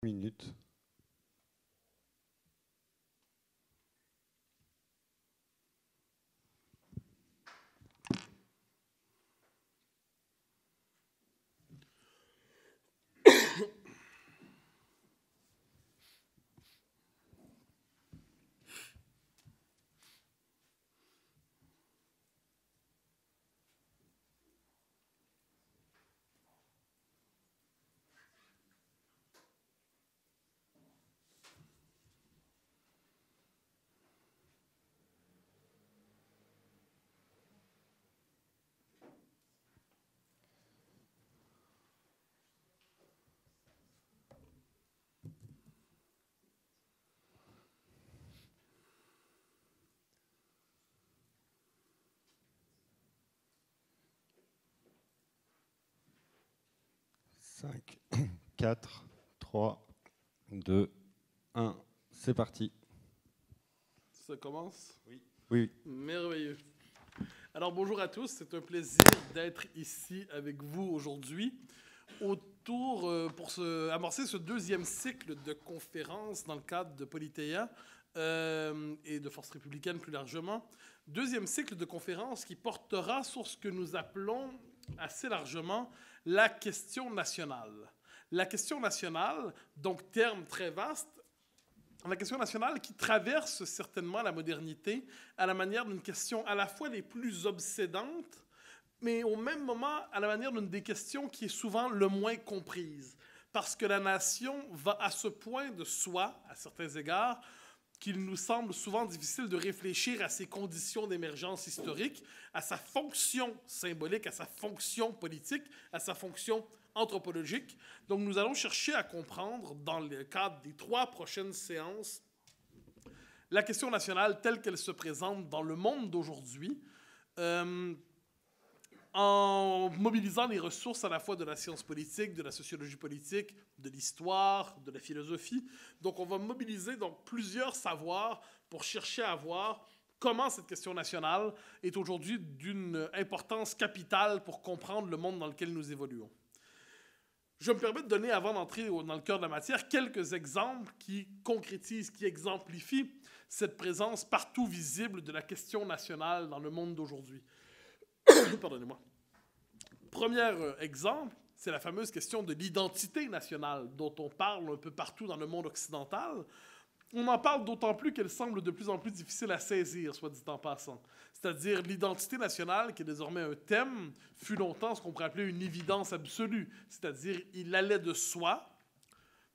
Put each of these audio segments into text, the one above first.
Minutes. Cinq, 4, 3, 2, 1. C'est parti. Ça commence? Oui. Oui. Merveilleux. Alors bonjour à tous, c'est un plaisir d'être ici avec vous aujourd'hui autour pour amorcer ce deuxième cycle de conférences dans le cadre de Politeia et de Force républicaine plus largement. Deuxième cycle de conférences qui portera sur ce que nous appelons assez largement la question nationale. La question nationale, donc terme très vaste, la question nationale qui traverse certainement la modernité à la manière d'une question à la fois les plus obsédantes, mais au même moment à la manière d'une des questions qui est souvent le moins comprise. Parce que la nation va à ce point de soi, à certains égards, qu'il nous semble souvent difficile de réfléchir à ses conditions d'émergence historique, à sa fonction symbolique, à sa fonction politique, à sa fonction anthropologique. Donc nous allons chercher à comprendre, dans le cadre des 3 prochaines séances, la question nationale telle qu'elle se présente dans le monde d'aujourd'hui, en mobilisant les ressources à la fois de la science politique, de la sociologie politique, de l'histoire, de la philosophie. Donc on va mobiliser donc plusieurs savoirs pour chercher à voir comment cette question nationale est aujourd'hui d'une importance capitale pour comprendre le monde dans lequel nous évoluons. Je me permets de donner, avant d'entrer dans le cœur de la matière, quelques exemples qui concrétisent, qui exemplifient cette présence partout visible de la question nationale dans le monde d'aujourd'hui. Pardonnez-moi. Premier exemple, c'est la fameuse question de l'identité nationale dont on parle un peu partout dans le monde occidental. On en parle d'autant plus qu'elle semble de plus en plus difficile à saisir, soit dit en passant. C'est-à-dire l'identité nationale, qui est désormais un thème, fut longtemps ce qu'on pourrait appeler une évidence absolue. C'est-à-dire, il allait de soi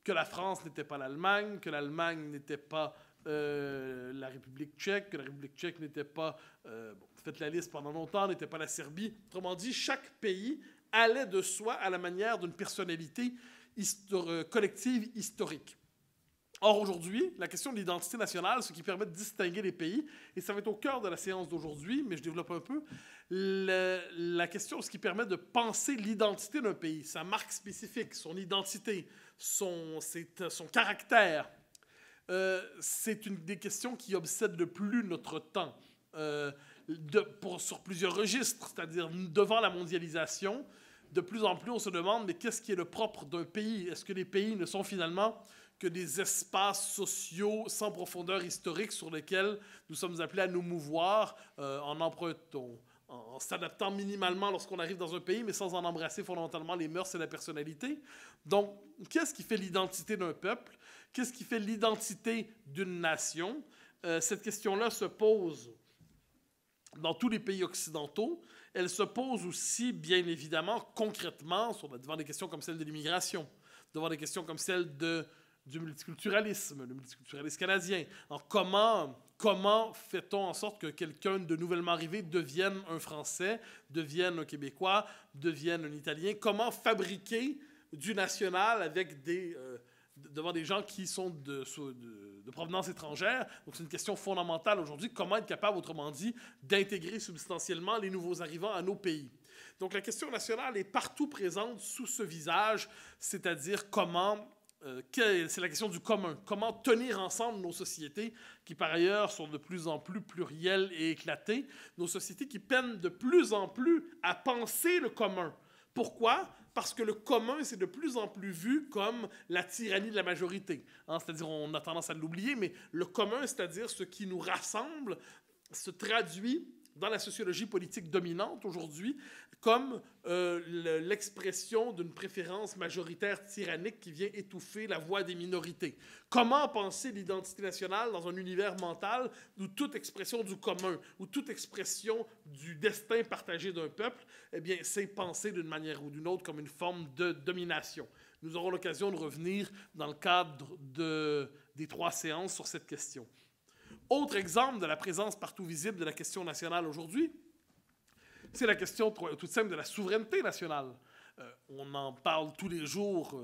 que la France n'était pas l'Allemagne, que l'Allemagne n'était pas la République tchèque, que la République tchèque n'était pas, faites la liste pendant longtemps, n'était pas la Serbie. Autrement dit, chaque pays allait de soi à la manière d'une personnalité collective historique. Or, aujourd'hui, la question de l'identité nationale, ce qui permet de distinguer les pays, et ça va être au cœur de la séance d'aujourd'hui, mais je développe un peu, la question, ce qui permet de penser l'identité d'un pays, sa marque spécifique, son identité, son caractère, c'est une des questions qui obsède le plus notre temps, sur plusieurs registres, c'est-à-dire devant la mondialisation, de plus en plus on se demande, mais qu'est-ce qui est le propre d'un pays? Est-ce que les pays ne sont finalement que des espaces sociaux sans profondeur historique sur lesquels nous sommes appelés à nous mouvoir en empruntant, en s'adaptant minimalement lorsqu'on arrive dans un pays, mais sans en embrasser fondamentalement les mœurs et la personnalité. Donc, qu'est-ce qui fait l'identité d'un peuple? Qu'est-ce qui fait l'identité d'une nation? Cette question-là se pose dans tous les pays occidentaux. Elle se pose aussi, bien évidemment, concrètement, devant des questions comme celle de l'immigration, devant des questions comme celle du multiculturalisme, le multiculturalisme canadien. Alors, comment fait-on en sorte que quelqu'un de nouvellement arrivé devienne un Français, devienne un Québécois, devienne un Italien? Comment fabriquer du national avec devant des gens qui sont de provenance étrangère? Donc, c'est une question fondamentale aujourd'hui. Comment être capable, autrement dit, d'intégrer substantiellement les nouveaux arrivants à nos pays? Donc, la question nationale est partout présente sous ce visage, c'est-à-dire c'est la question du commun. Comment tenir ensemble nos sociétés qui, par ailleurs, sont de plus en plus plurielles et éclatées. Nos sociétés qui peinent de plus en plus à penser le commun. Pourquoi? parce que le commun, c'est de plus en plus vu comme la tyrannie de la majorité. Hein, c'est-à-dire, on a tendance à l'oublier, mais le commun, c'est-à-dire ce qui nous rassemble, se traduit dans la sociologie politique dominante aujourd'hui comme l'expression d'une préférence majoritaire tyrannique qui vient étouffer la voix des minorités. Comment penser l'identité nationale dans un univers mental où toute expression du commun, où toute expression du destin partagé d'un peuple, eh bien, c'est penser d'une manière ou d'une autre comme une forme de domination. Nous aurons l'occasion de revenir dans le cadre des 3 séances sur cette question. Autre exemple de la présence partout visible de la question nationale aujourd'hui, c'est la question toute simple de la souveraineté nationale. On en parle tous les jours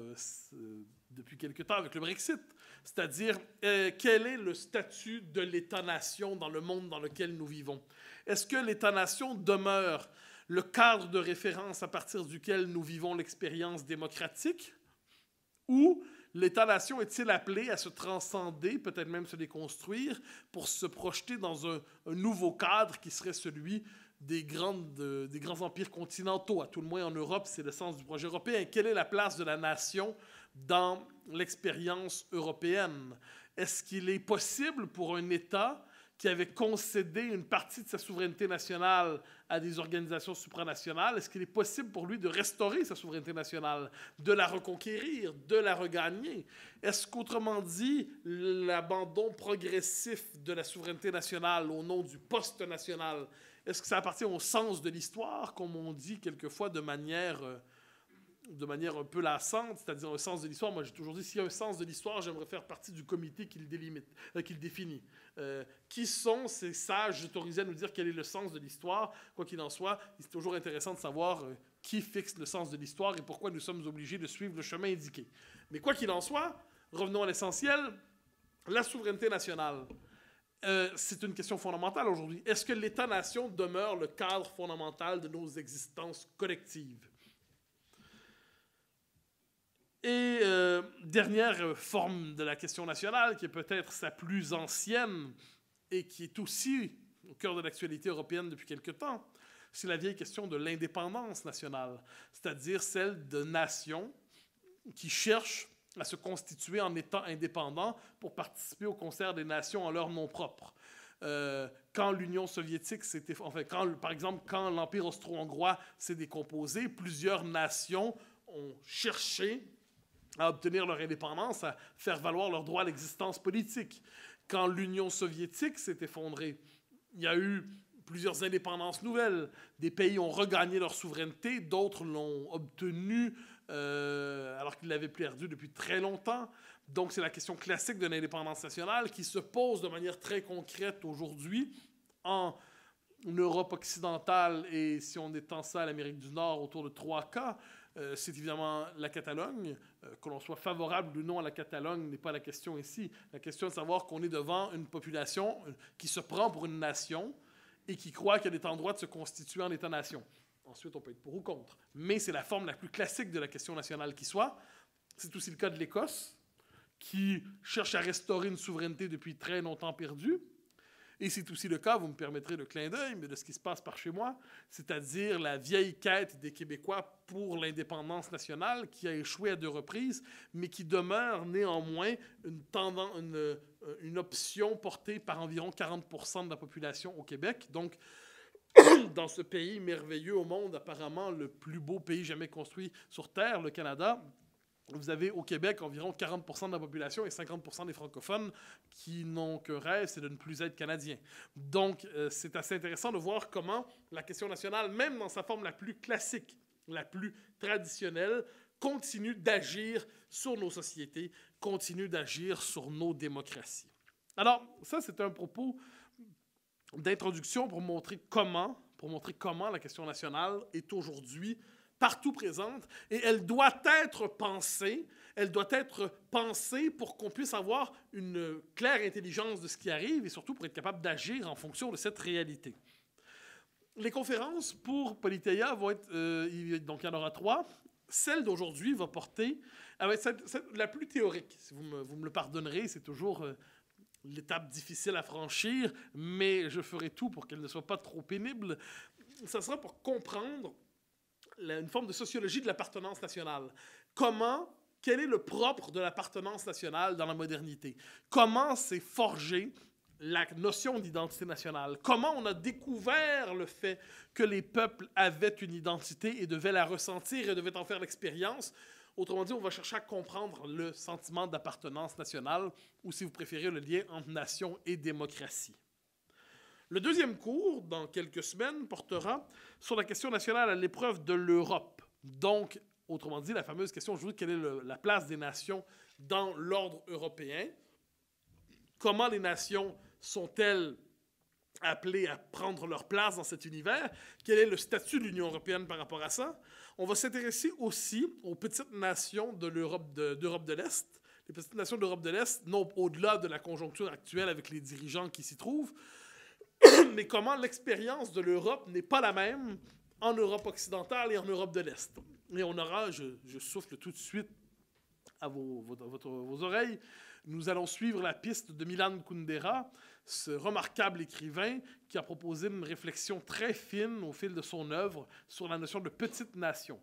depuis quelque temps avec le Brexit. C'est-à-dire, quel est le statut de l'État-nation dans le monde dans lequel nous vivons? Est-ce que l'État-nation demeure le cadre de référence à partir duquel nous vivons l'expérience démocratique? Ou l'État-nation est-il appelé à se transcender, peut-être même se déconstruire, pour se projeter dans un nouveau cadre qui serait celui des grands empires continentaux? À tout le moins en Europe, c'est le sens du projet européen. Quelle est la place de la nation dans l'expérience européenne? Est-ce qu'il est possible pour un État qui avait concédé une partie de sa souveraineté nationale à des organisations supranationales, est-ce qu'il est possible pour lui de restaurer sa souveraineté nationale, de la reconquérir, de la regagner? Est-ce qu'autrement dit, l'abandon progressif de la souveraineté nationale au nom du post-national, est-ce que ça appartient au sens de l'histoire, comme on dit quelquefois de manière un peu lassante, c'est-à-dire un sens de l'histoire? Moi, j'ai toujours dit, s'il y a un sens de l'histoire, j'aimerais faire partie du comité qui le définit. Qui sont ces sages autorisés à nous dire quel est le sens de l'histoire? Quoi qu'il en soit, c'est toujours intéressant de savoir qui fixe le sens de l'histoire et pourquoi nous sommes obligés de suivre le chemin indiqué. Mais quoi qu'il en soit, revenons à l'essentiel, la souveraineté nationale. C'est une question fondamentale aujourd'hui. Est-ce que l'État-nation demeure le cadre fondamental de nos existences collectives? Et dernière forme de la question nationale, qui est peut-être sa plus ancienne et qui est aussi au cœur de l'actualité européenne depuis quelque temps, c'est la vieille question de l'indépendance nationale, c'est-à-dire celle de nations qui cherchent à se constituer en État indépendant pour participer au concert des nations en leur nom propre. Quand l'Union soviétique par exemple, quand l'Empire austro-hongrois s'est décomposé, plusieurs nations ont cherché à obtenir leur indépendance, à faire valoir leur droit à l'existence politique. Quand l'Union soviétique s'est effondrée, il y a eu plusieurs indépendances nouvelles. Des pays ont regagné leur souveraineté, d'autres l'ont obtenue alors qu'ils l'avaient perdue depuis très longtemps. Donc c'est la question classique de l'indépendance nationale qui se pose de manière très concrète aujourd'hui en Europe occidentale et si on étend ça à l'Amérique du Nord autour de 3 cas. C'est évidemment la Catalogne. Que l'on soit favorable ou non à la Catalogne n'est pas la question ici. La question est de savoir qu'on est devant une population qui se prend pour une nation et qui croit qu'elle est en droit de se constituer en État-nation. Ensuite, on peut être pour ou contre. Mais c'est la forme la plus classique de la question nationale qui soit. C'est aussi le cas de l'Écosse, qui cherche à restaurer une souveraineté depuis très longtemps perdue. Et c'est aussi le cas, vous me permettrez le clin d'œil, mais de ce qui se passe par chez moi, c'est-à-dire la vieille quête des Québécois pour l'indépendance nationale qui a échoué à 2 reprises, mais qui demeure néanmoins une option portée par environ 40% de la population au Québec. Donc, dans ce pays merveilleux au monde, apparemment le plus beau pays jamais construit sur Terre, le Canada, vous avez au Québec environ 40% de la population et 50% des francophones qui n'ont qu'un rêve, c'est de ne plus être canadiens. Donc, c'est assez intéressant de voir comment la question nationale, même dans sa forme la plus classique, la plus traditionnelle, continue d'agir sur nos sociétés, continue d'agir sur nos démocraties. Alors, ça, c'est un propos d'introduction pour montrer comment la question nationale est aujourd'hui partout présente, et elle doit être pensée pour qu'on puisse avoir une claire intelligence de ce qui arrive et surtout pour être capable d'agir en fonction de cette réalité. Les conférences pour Politeia vont être, donc il y en aura 3. Celle d'aujourd'hui va porter, la plus théorique, si vous me le pardonnerez, c'est toujours l'étape difficile à franchir, mais je ferai tout pour qu'elle ne soit pas trop pénible. Ça sera pour comprendre une forme de sociologie de l'appartenance nationale. Quel est le propre de l'appartenance nationale dans la modernité? Comment s'est forgée la notion d'identité nationale? Comment on a découvert le fait que les peuples avaient une identité et devaient la ressentir et devaient en faire l'expérience? Autrement dit, on va chercher à comprendre le sentiment d'appartenance nationale, ou si vous préférez, le lien entre nation et démocratie. Le deuxième cours, dans quelques semaines, portera sur la question nationale à l'épreuve de l'Europe. Donc, autrement dit, la fameuse question aujourd'hui, quelle est la place des nations dans l'ordre européen? Comment les nations sont-elles appelées à prendre leur place dans cet univers? Quel est le statut de l'Union européenne par rapport à ça? On va s'intéresser aussi aux petites nations de l'Europe de l'Est. Les petites nations de l'Europe de l'Est, non au-delà de la conjoncture actuelle avec les dirigeants qui s'y trouvent, mais comment l'expérience de l'Europe n'est pas la même en Europe occidentale et en Europe de l'Est. Et on aura, je souffle tout de suite à vos oreilles, nous allons suivre la piste de Milan Kundera, ce remarquable écrivain qui a proposé une réflexion très fine au fil de son œuvre sur la notion de petite nation.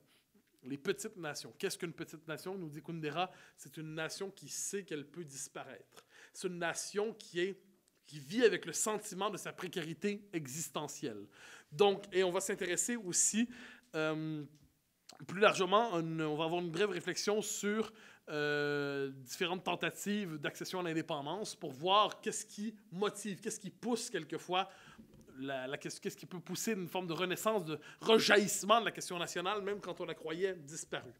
Les petites nations. Qu'est-ce qu'une petite nation? Nous dit Kundera, c'est une nation qui sait qu'elle peut disparaître. C'est une nation qui vit avec le sentiment de sa précarité existentielle. Donc, et on va s'intéresser aussi, plus largement, on va avoir une brève réflexion sur différentes tentatives d'accession à l'indépendance pour voir qu'est-ce qui motive, qu'est-ce qui pousse quelquefois, qu'est-ce qui peut pousser une forme de renaissance, de rejaillissement de la question nationale, même quand on la croyait disparue.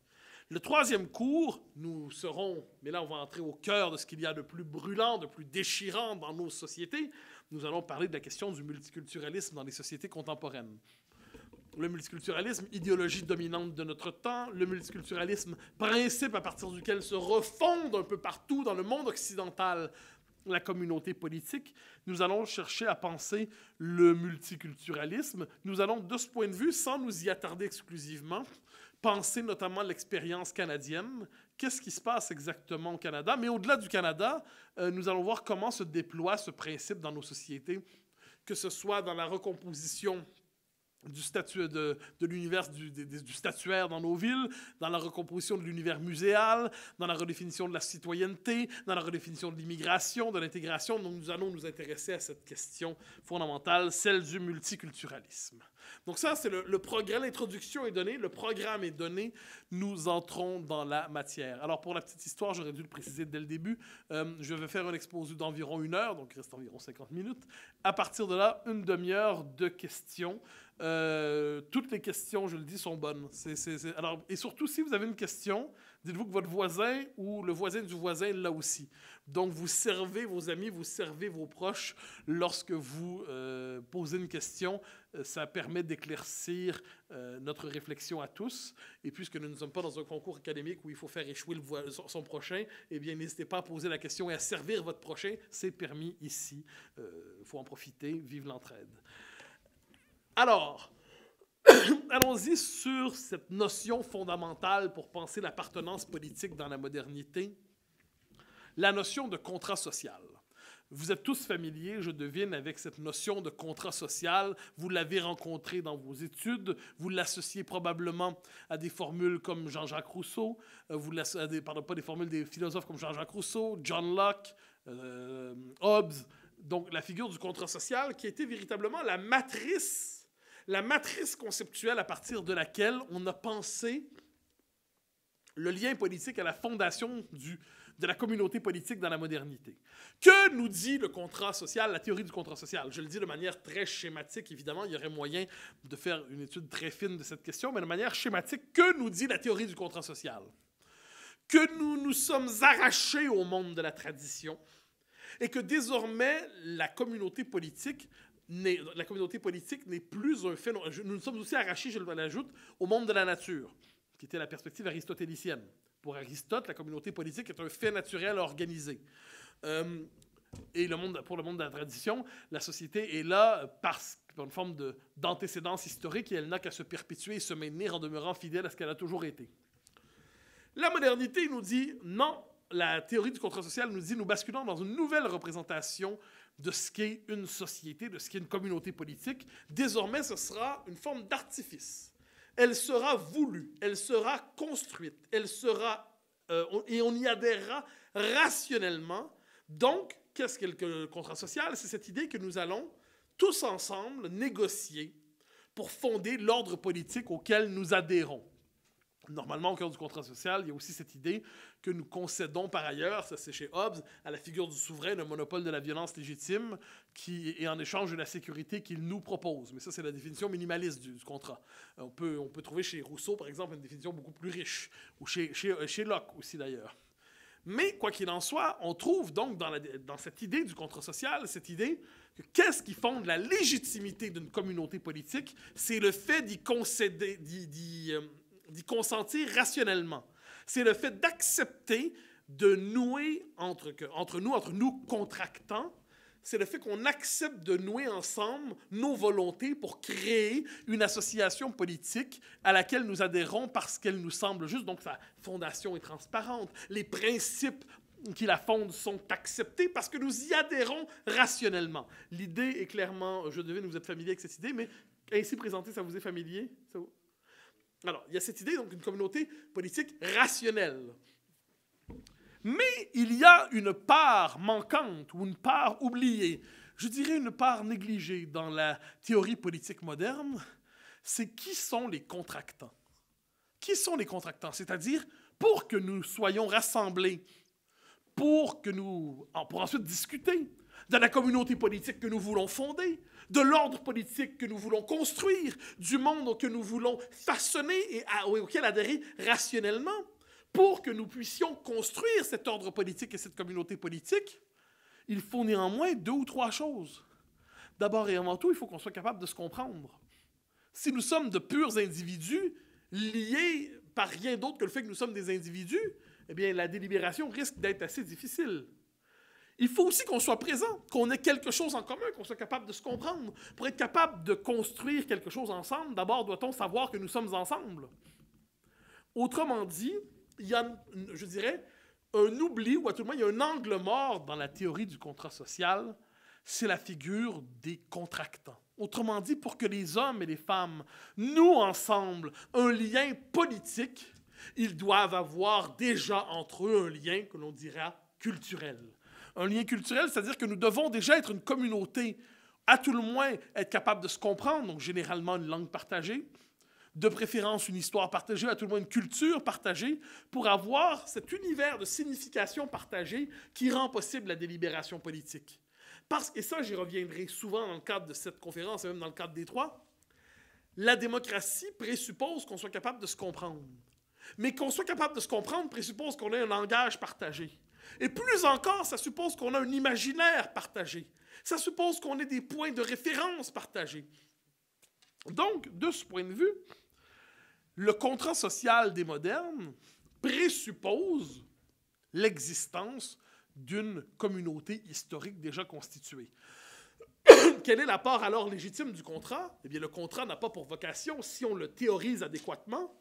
Le troisième cours, nous serons, mais là on va entrer au cœur de ce qu'il y a de plus brûlant, de plus déchirant dans nos sociétés, nous allons parler de la question du multiculturalisme dans les sociétés contemporaines. Le multiculturalisme, idéologie dominante de notre temps, le multiculturalisme, principe à partir duquel se refonde un peu partout dans le monde occidental la communauté politique. Nous allons chercher à penser le multiculturalisme. Nous allons, de ce point de vue, sans nous y attarder exclusivement, penser notamment l'expérience canadienne. Qu'est-ce qui se passe exactement au Canada? Mais au-delà du Canada, nous allons voir comment se déploie ce principe dans nos sociétés, que ce soit dans la recomposition du statut de l'univers du statuaire dans nos villes, dans la recomposition de l'univers muséal, dans la redéfinition de la citoyenneté, dans la redéfinition de l'immigration, de l'intégration. Donc, nous allons nous intéresser à cette question fondamentale, celle du multiculturalisme. Donc ça, c'est le programme. L'introduction est donnée, le programme est donné. Nous entrons dans la matière. Alors, pour la petite histoire, j'aurais dû le préciser dès le début, je vais faire un exposé d'environ 1 heure, donc il reste environ 50 minutes. À partir de là, 1 demi-heure de questions. Toutes les questions, je le dis, sont bonnes. Alors, et surtout, si vous avez une question, dites-vous que votre voisin ou le voisin du voisin l'a aussi. Donc, vous servez vos amis, vous servez vos proches lorsque vous posez une question. Ça permet d'éclaircir notre réflexion à tous. Et puisque nous ne sommes pas dans un concours académique où il faut faire échouer son prochain, eh bien, n'hésitez pas à poser la question et à servir votre prochain. C'est permis ici. Il faut en profiter. Vive l'entraide. Alors, allons-y sur cette notion fondamentale pour penser l'appartenance politique dans la modernité, la notion de contrat social. Vous êtes tous familiers, je devine, avec cette notion de contrat social. Vous l'avez rencontrée dans vos études. Vous l'associez probablement à des formules comme Jean-Jacques Rousseau. Pas des formules des philosophes comme Jean-Jacques Rousseau, John Locke, Hobbes. Donc, la figure du contrat social qui a été véritablement la matrice conceptuelle à partir de laquelle on a pensé le lien politique à la fondation de la communauté politique dans la modernité. Que nous dit le contrat social, la théorie du contrat social? Je le dis de manière très schématique, évidemment. Il y aurait moyen de faire une étude très fine de cette question, mais de manière schématique, que nous dit la théorie du contrat social? Que nous nous sommes arrachés au monde de la tradition et que désormais, la communauté politique n'est plus un fait. Nous nous sommes aussi arrachés, je l'ajoute, au monde de la nature, qui était la perspective aristotélicienne. Pour Aristote, la communauté politique est un fait naturel organisé. Et pour le monde de la tradition, la société est là par une forme d'antécédence historique et elle n'a qu'à se perpétuer et se maintenir en demeurant fidèle à ce qu'elle a toujours été. La modernité nous dit non. La théorie du contrat social nous dit nous basculons dans une nouvelle représentation de ce qu'est une société, de ce qu'est une communauté politique. Désormais, ce sera une forme d'artifice. elle sera voulue, elle sera construite, et on y adhérera rationnellement. Donc, qu'est-ce qu'est le contrat social? C'est cette idée que nous allons tous ensemble négocier pour fonder l'ordre politique auquel nous adhérons. Normalement, au cœur du contrat social, il y a aussi cette idée que nous concédons par ailleurs, ça c'est chez Hobbes, à la figure du souverain le monopole de la violence légitime et en échange de la sécurité qu'il nous propose. Mais ça, c'est la définition minimaliste du contrat. On peut trouver chez Rousseau, par exemple, une définition beaucoup plus riche, ou chez Locke aussi d'ailleurs. Mais, quoi qu'il en soit, on trouve donc dans cette idée du contrat social, cette idée que qu'est-ce qui fonde la légitimité d'une communauté politique? C'est le fait d'y consentir rationnellement. C'est le fait d'accepter de nouer entre nous contractants, c'est le fait qu'on accepte de nouer ensemble nos volontés pour créer une association politique à laquelle nous adhérons parce qu'elle nous semble juste. Donc, sa fondation est transparente. Les principes qui la fondent sont acceptés parce que nous y adhérons rationnellement. L'idée est clairement, je devine que vous êtes familier avec cette idée, mais ainsi présentée, ça vous est familier? Alors, il y a cette idée, donc, d'une communauté politique rationnelle. Mais il y a une part manquante ou une part oubliée, je dirais une part négligée dans la théorie politique moderne, c'est qui sont les contractants? Qui sont les contractants? C'est-à-dire, pour que nous soyons rassemblés, pour ensuite discuter de la communauté politique que nous voulons fonder, de l'ordre politique que nous voulons construire, du monde que nous voulons façonner et auquel adhérer rationnellement, pour que nous puissions construire cet ordre politique et cette communauté politique, il faut néanmoins 2 ou 3 choses. D'abord et avant tout, il faut qu'on soit capable de se comprendre. Si nous sommes de purs individus, liés par rien d'autre que le fait que nous sommes des individus, eh bien, la délibération risque d'être assez difficile. Il faut aussi qu'on soit présent, qu'on ait quelque chose en commun, qu'on soit capable de se comprendre. Pour être capable de construire quelque chose ensemble, d'abord doit-on savoir que nous sommes ensemble. Autrement dit, il y a, je dirais, un oubli, ou à tout le moins, il y a un angle mort dans la théorie du contrat social, c'est la figure des contractants. Autrement dit, pour que les hommes et les femmes nouent ensemble un lien politique, ils doivent avoir déjà entre eux un lien que l'on dira culturel. Un lien culturel, c'est-à-dire que nous devons déjà être une communauté, à tout le moins être capable de se comprendre, donc généralement une langue partagée, de préférence une histoire partagée, à tout le moins une culture partagée, pour avoir cet univers de signification partagée qui rend possible la délibération politique. Et ça, j'y reviendrai souvent dans le cadre de cette conférence, et même dans le cadre des 3, la démocratie présuppose qu'on soit capable de se comprendre. Mais qu'on soit capable de se comprendre présuppose qu'on ait un langage partagé. Et plus encore, ça suppose qu'on a un imaginaire partagé. Ça suppose qu'on ait des points de référence partagés. Donc, de ce point de vue, le contrat social des modernes présuppose l'existence d'une communauté historique déjà constituée. Quel est l'apport alors légitime du contrat? Eh bien, le contrat n'a pas pour vocation, si on le théorise adéquatement,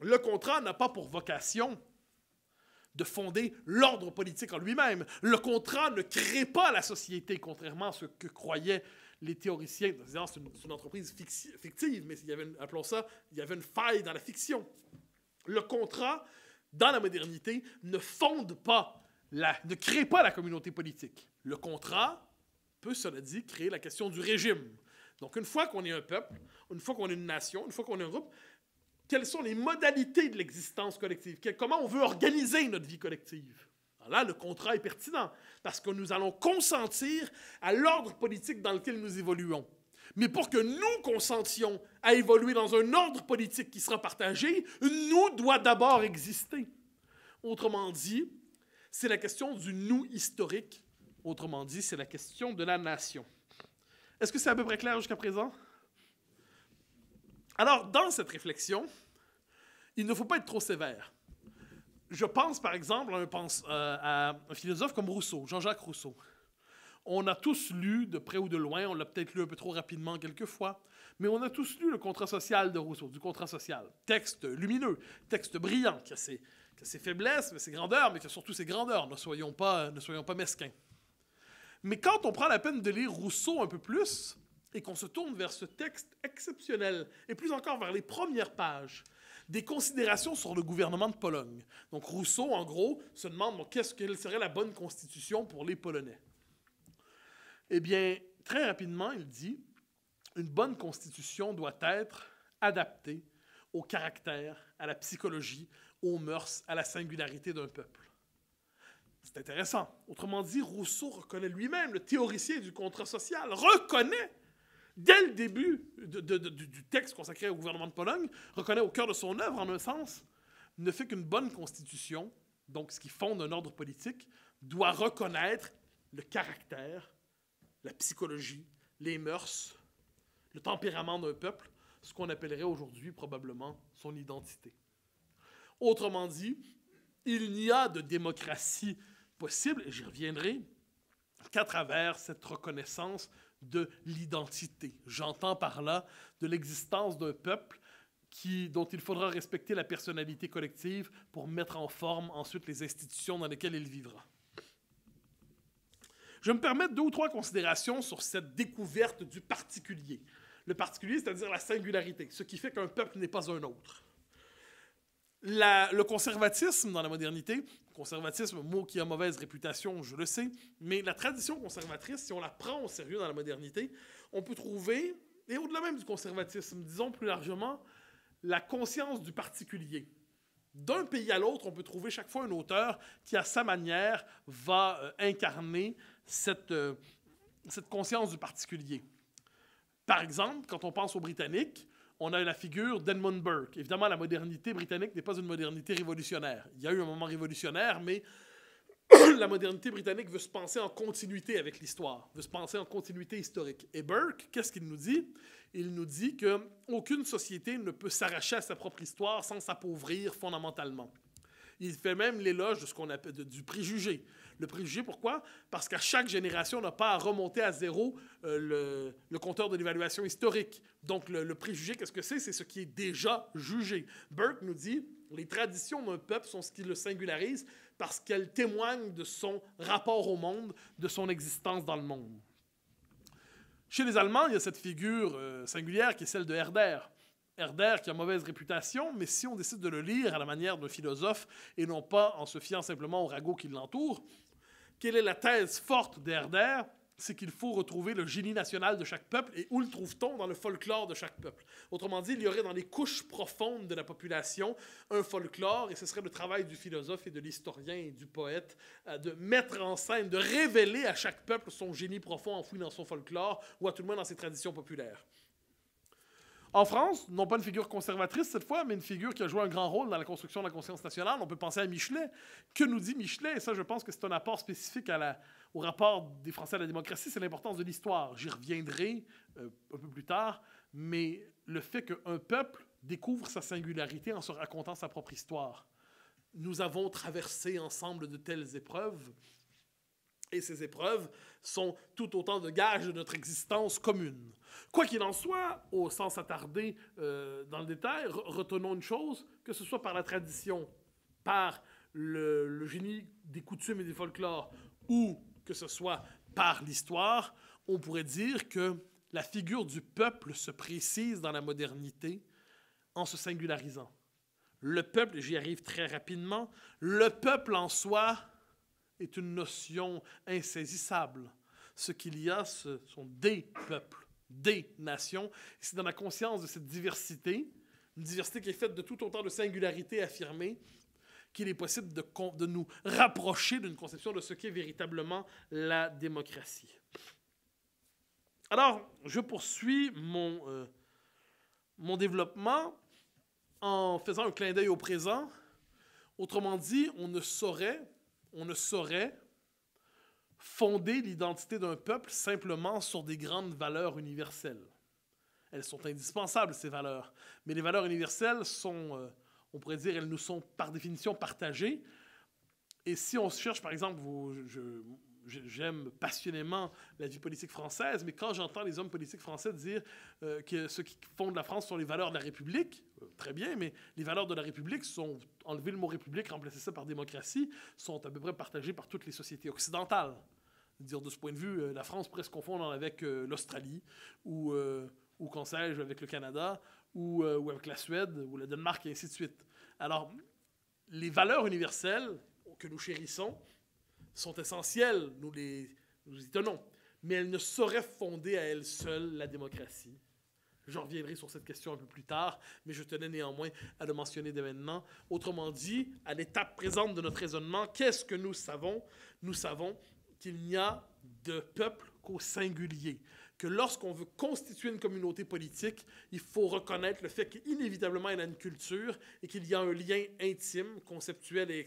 le contrat n'a pas pour vocation de fonder l'ordre politique en lui-même. Le contrat ne crée pas la société, contrairement à ce que croyaient les théoriciens. C'est une entreprise fictive, mais appelons ça, il y avait une faille dans la fiction. Le contrat, dans la modernité, ne crée pas la communauté politique. Le contrat peut, cela dit, créer la question du régime. Donc, une fois qu'on est un peuple, une fois qu'on est une nation, une fois qu'on est un groupe, quelles sont les modalités de l'existence collective? Comment on veut organiser notre vie collective? Alors là, le contrat est pertinent, parce que nous allons consentir à l'ordre politique dans lequel nous évoluons. Mais pour que nous consentions à évoluer dans un ordre politique qui sera partagé, nous doit d'abord exister. Autrement dit, c'est la question du nous historique. Autrement dit, c'est la question de la nation. Est-ce que c'est à peu près clair jusqu'à présent? Alors, dans cette réflexion, il ne faut pas être trop sévère. Je pense, par exemple, à un philosophe comme Rousseau, Jean-Jacques Rousseau. On a tous lu, de près ou de loin, on l'a peut-être lu un peu trop rapidement quelquefois, mais on a tous lu le contrat social de Rousseau, du contrat social. Texte lumineux, texte brillant, qui a ses faiblesses, ses grandeurs, mais qui a surtout ses grandeurs. Ne soyons pas mesquins. Mais quand on prend la peine de lire Rousseau un peu plus, et qu'on se tourne vers ce texte exceptionnel, et plus encore vers les premières pages, des considérations sur le gouvernement de Pologne. Donc Rousseau, en gros, se demande quelle serait la bonne constitution pour les Polonais. Eh bien, très rapidement, il dit « Une bonne constitution doit être adaptée au caractère, à la psychologie, aux mœurs, à la singularité d'un peuple. » C'est intéressant. Autrement dit, Rousseau reconnaît lui-même, le théoricien du contrat social, reconnaît, dès le début du texte consacré au gouvernement de Pologne, reconnaît au cœur de son œuvre, en un sens, ne fait qu'une bonne constitution, donc ce qui fonde un ordre politique, doit reconnaître le caractère, la psychologie, les mœurs, le tempérament d'un peuple, ce qu'on appellerait aujourd'hui probablement son identité. Autrement dit, il n'y a de démocratie possible, et j'y reviendrai, qu'à travers cette reconnaissance de l'identité. J'entends par là de l'existence d'un peuple dont il faudra respecter la personnalité collective pour mettre en forme ensuite les institutions dans lesquelles il vivra. Je vais me permettre 2 ou 3 considérations sur cette découverte du particulier. Le particulier, c'est-à-dire la singularité, ce qui fait qu'un peuple n'est pas un autre. Le conservatisme dans la modernité, conservatisme, mot qui a mauvaise réputation, je le sais, mais la tradition conservatrice, si on la prend au sérieux dans la modernité, on peut trouver, et au-delà même du conservatisme, disons plus largement, la conscience du particulier. D'un pays à l'autre, on peut trouver chaque fois un auteur qui, à sa manière, va incarner cette conscience du particulier. Par exemple, quand on pense aux Britanniques, on a la figure d'Edmund Burke. Évidemment, la modernité britannique n'est pas une modernité révolutionnaire. Il y a eu un moment révolutionnaire, mais la modernité britannique veut se penser en continuité avec l'histoire, veut se penser en continuité historique. Et Burke, qu'est-ce qu'il nous dit? Il nous dit qu'aucune société ne peut s'arracher à sa propre histoire sans s'appauvrir fondamentalement. Il fait même l'éloge de ce qu'on appelle du préjugé. Le préjugé, pourquoi? Parce qu'à chaque génération, on n'a pas à remonter à zéro le compteur de l'évaluation historique. Donc, le préjugé, qu'est-ce que c'est? C'est ce qui est déjà jugé. Burke nous dit, les traditions d'un peuple sont ce qui le singularise parce qu'elles témoignent de son rapport au monde, de son existence dans le monde. Chez les Allemands, il y a cette figure singulière qui est celle de Herder. Herder qui a mauvaise réputation, mais si on décide de le lire à la manière d'un philosophe et non pas en se fiant simplement au ragot qui l'entoure, quelle est la thèse forte d'Herder? C'est qu'il faut retrouver le génie national de chaque peuple. Et où le trouve-t-on? Dans le folklore de chaque peuple. Autrement dit, il y aurait dans les couches profondes de la population un folklore, et ce serait le travail du philosophe et de l'historien et du poète de mettre en scène, de révéler à chaque peuple son génie profond enfoui dans son folklore, ou à tout le moins dans ses traditions populaires. En France, non pas une figure conservatrice cette fois, mais une figure qui a joué un grand rôle dans la construction de la conscience nationale. On peut penser à Michelet. Que nous dit Michelet? Et ça, je pense que c'est un apport spécifique au rapport des Français à la démocratie, c'est l'importance de l'histoire. J'y reviendrai un peu plus tard, mais le fait qu'un peuple découvre sa singularité en se racontant sa propre histoire. Nous avons traversé ensemble de telles épreuves, et ces épreuves sont tout autant de gages de notre existence commune. Quoi qu'il en soit, sans s'attarder dans le détail, retenons une chose, que ce soit par la tradition, par le génie des coutumes et des folklores, ou que ce soit par l'histoire, on pourrait dire que la figure du peuple se précise dans la modernité en se singularisant. Le peuple, j'y arrive très rapidement, le peuple en soi est une notion insaisissable. Ce qu'il y a, ce sont des peuples, des nations. C'est dans la conscience de cette diversité, une diversité qui est faite de tout autant de singularités affirmées, qu'il est possible de nous rapprocher d'une conception de ce qu'est véritablement la démocratie. Alors, je poursuis mon développement en faisant un clin d'œil au présent. Autrement dit, on ne saurait fonder l'identité d'un peuple simplement sur des grandes valeurs universelles. Elles sont indispensables, ces valeurs. Mais les valeurs universelles sont, on pourrait dire, elles nous sont par définition partagées. Et si on cherche, par exemple, j'aime passionnément la vie politique française, mais quand j'entends les hommes politiques français dire que ce qui fonde la France sont les valeurs de la République, très bien, mais les valeurs de la République sont, enlever le mot République, remplacer ça par démocratie, sont à peu près partagées par toutes les sociétés occidentales. Dire, de ce point de vue, la France pourrait se confondre avec l'Australie ou qu'en sais-je, avec le Canada ou avec la Suède ou le Danemark et ainsi de suite. Alors, les valeurs universelles que nous chérissons sont essentielles, nous y tenons, mais elles ne sauraient fonder à elles seules la démocratie. Je reviendrai sur cette question un peu plus tard, mais je tenais néanmoins à le mentionner dès maintenant. Autrement dit, à l'étape présente de notre raisonnement, qu'est-ce que nous savons? Nous savons qu'il n'y a de peuple qu'au singulier. Que lorsqu'on veut constituer une communauté politique, il faut reconnaître le fait qu'inévitablement, il y a une culture et qu'il y a un lien intime, conceptuel et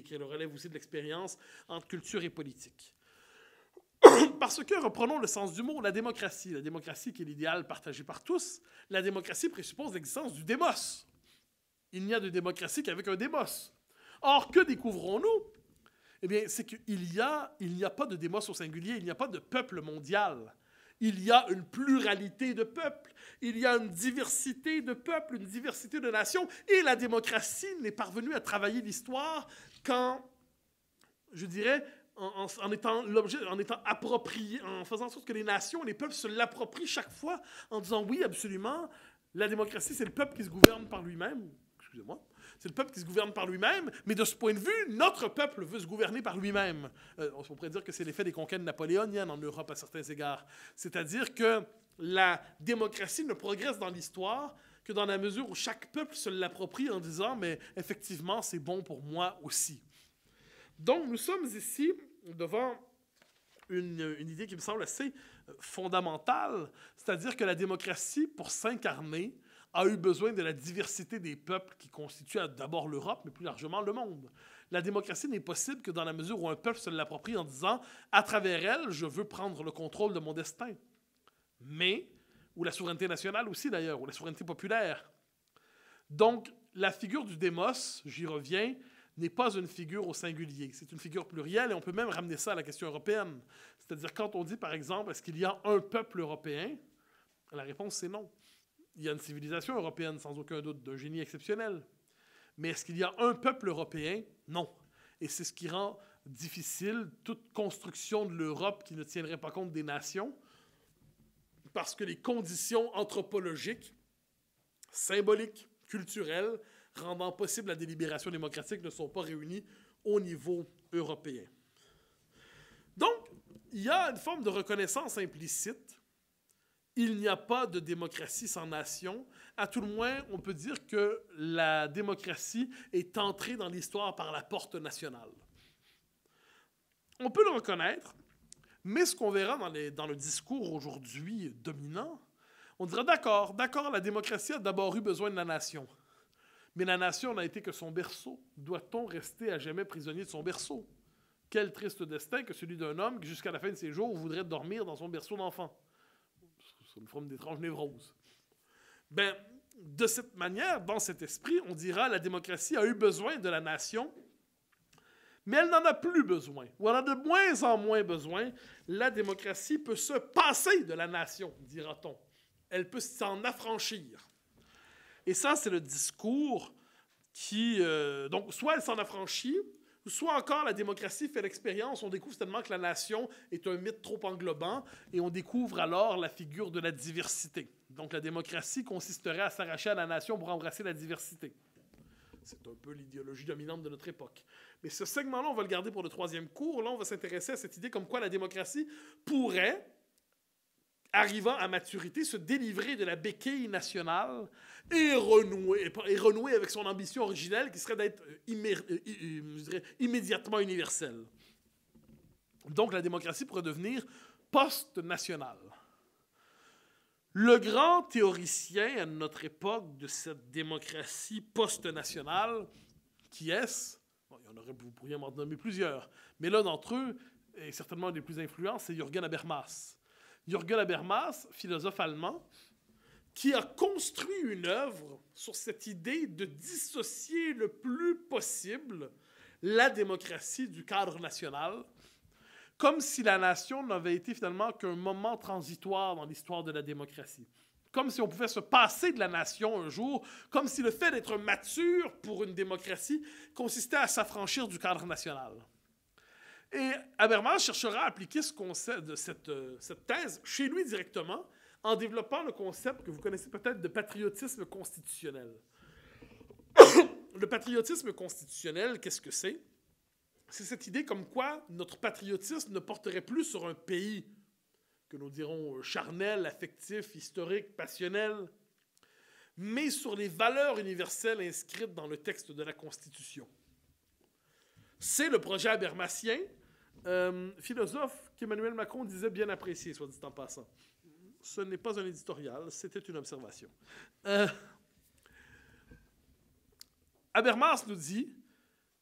qui relève aussi de l'expérience entre culture et politique. Parce que, reprenons le sens du mot, la démocratie qui est l'idéal partagé par tous, la démocratie présuppose l'existence du démos. Il n'y a de démocratie qu'avec un démos. Or, que découvrons-nous? Eh bien, c'est qu'il n'y a pas de démos au singulier, il n'y a pas de peuple mondial. Il y a une pluralité de peuples, il y a une diversité de peuples, une diversité de nations, et la démocratie n'est parvenue à travailler l'histoire qu'en, je dirais, en étant approprié, en faisant en sorte que les nations, les peuples se l'approprient chaque fois en disant oui, absolument, la démocratie, c'est le peuple qui se gouverne par lui-même. Excusez-moi. C'est le peuple qui se gouverne par lui-même, mais de ce point de vue, notre peuple veut se gouverner par lui-même. On pourrait dire que c'est l'effet des conquêtes napoléoniennes en Europe à certains égards. C'est-à-dire que la démocratie ne progresse dans l'histoire que dans la mesure où chaque peuple se l'approprie en disant « mais effectivement, c'est bon pour moi aussi ». Donc, nous sommes ici devant une idée qui me semble assez fondamentale, c'est-à-dire que la démocratie, pour s'incarner, a eu besoin de la diversité des peuples qui constituent d'abord l'Europe, mais plus largement le monde. La démocratie n'est possible que dans la mesure où un peuple se l'approprie en disant « à travers elle, je veux prendre le contrôle de mon destin ». Mais, ou la souveraineté nationale aussi d'ailleurs, ou la souveraineté populaire. Donc, la figure du démos, j'y reviens, n'est pas une figure au singulier. C'est une figure plurielle et on peut même ramener ça à la question européenne. C'est-à-dire quand on dit, par exemple, est-ce qu'il y a un peuple européen? La réponse, c'est non. Il y a une civilisation européenne, sans aucun doute, d'un génie exceptionnel. Mais est-ce qu'il y a un peuple européen? Non. Et c'est ce qui rend difficile toute construction de l'Europe qui ne tiendrait pas compte des nations, parce que les conditions anthropologiques, symboliques, culturelles, rendant possible la délibération démocratique ne sont pas réunies au niveau européen. Donc, il y a une forme de reconnaissance implicite. Il n'y a pas de démocratie sans nation. À tout le moins, on peut dire que la démocratie est entrée dans l'histoire par la porte nationale. On peut le reconnaître, mais ce qu'on verra dans le discours aujourd'hui dominant, on dira d'accord, la démocratie a d'abord eu besoin de la nation. Mais la nation n'a été que son berceau. Doit-on rester à jamais prisonnier de son berceau? Quel triste destin que celui d'un homme qui, jusqu'à la fin de ses jours, voudrait dormir dans son berceau d'enfant. C'est une forme d'étrange névrose. Ben, de cette manière, dans cet esprit, on dira la démocratie a eu besoin de la nation, mais elle n'en a plus besoin, ou elle en a de moins en moins besoin. La démocratie peut se passer de la nation, dira-t-on. Elle peut s'en affranchir. Et ça, c'est le discours qui... donc, soit elle s'en affranchit, soit encore la démocratie fait l'expérience. On découvre tellement que la nation est un mythe trop englobant et on découvre alors la figure de la diversité. Donc, la démocratie consisterait à s'arracher à la nation pour embrasser la diversité. C'est un peu l'idéologie dominante de notre époque. Mais ce segment-là, on va le garder pour le troisième cours. Là, on va s'intéresser à cette idée comme quoi la démocratie pourrait, arrivant à maturité, se délivrer de la béquille nationale et renouer avec son ambition originelle qui serait d'être immédiatement universelle. Donc la démocratie pourrait devenir post-nationale. Le grand théoricien à notre époque de cette démocratie post-nationale, qui est-ce? Bon, vous pourriez m'en nommer plusieurs, mais l'un d'entre eux, et certainement un des plus influents, c'est Jürgen Habermas. Jürgen Habermas, philosophe allemand, qui a construit une œuvre sur cette idée de dissocier le plus possible la démocratie du cadre national, comme si la nation n'avait été finalement qu'un moment transitoire dans l'histoire de la démocratie. Comme si on pouvait se passer de la nation un jour, comme si le fait d'être mature pour une démocratie consistait à s'affranchir du cadre national. Et Habermas cherchera à appliquer ce concept, cette thèse chez lui directement en développant le concept que vous connaissez peut-être de patriotisme constitutionnel. Le patriotisme constitutionnel, qu'est-ce que c'est? C'est cette idée comme quoi notre patriotisme ne porterait plus sur un pays que nous dirons charnel, affectif, historique, passionnel, mais sur les valeurs universelles inscrites dans le texte de la Constitution. C'est le projet habermasien, philosophe qu'Emmanuel Macron disait bien apprécié, soit dit en passant. Ce n'est pas un éditorial, c'était une observation. Habermas nous dit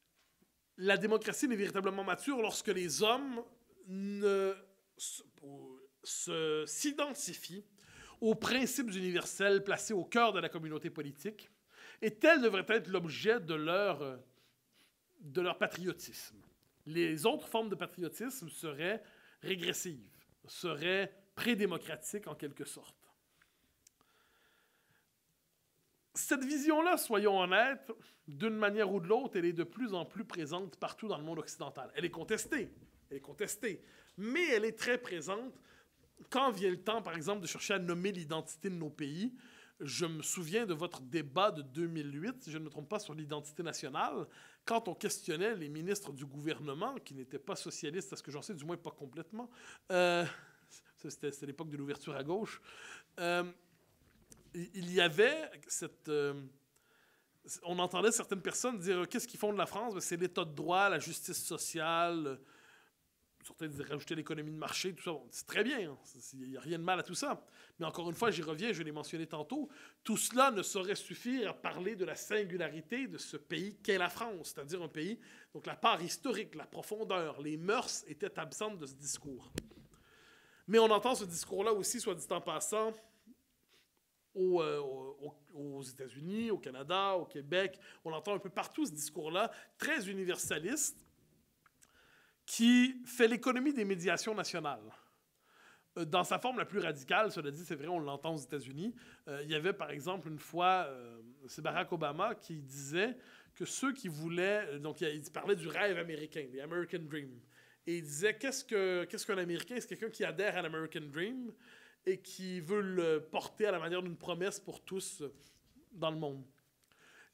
« La démocratie n'est véritablement mature lorsque les hommes s'identifient aux principes universels placés au cœur de la communauté politique, et tel devrait être l'objet de leur patriotisme. Les autres formes de patriotisme seraient régressives, seraient prédémocratiques en quelque sorte. » Cette vision-là, soyons honnêtes, d'une manière ou de l'autre, elle est de plus en plus présente partout dans le monde occidental. Elle est contestée, mais elle est très présente quand vient le temps, par exemple, de chercher à nommer l'identité de nos pays. Je me souviens de votre débat de 2008, si je ne me trompe pas, sur l'identité nationale, quand on questionnait les ministres du gouvernement, qui n'étaient pas socialistes, à ce que j'en sais, du moins pas complètement. C'était l'époque de l'ouverture à gauche. Il y avait on entendait certaines personnes dire « Qu'est-ce qu'ils font de la France? » C'est l'état de droit, la justice sociale, certains disaient rajouter l'économie de marché, tout ça. C'est très bien, il n'y a rien de mal à tout ça. Mais encore une fois, j'y reviens, je l'ai mentionné tantôt, tout cela ne saurait suffire à parler de la singularité de ce pays qu'est la France, c'est-à-dire un pays, donc la part historique, la profondeur, les mœurs étaient absentes de ce discours. Mais on entend ce discours-là aussi, soit dit en passant, aux États-Unis, au Canada, au Québec. On entend un peu partout ce discours-là, très universaliste, qui fait l'économie des médiations nationales. Dans sa forme la plus radicale, cela dit, c'est vrai, on l'entend aux États-Unis. Il y avait, par exemple, une fois, c'est Barack Obama qui disait que ceux qui voulaient... Donc, il parlait du rêve américain, the American Dream. Et il disait, qu'est-ce qu'un Américain? C'est quelqu'un qui adhère à l'American Dream et qui veut le porter à la manière d'une promesse pour tous dans le monde.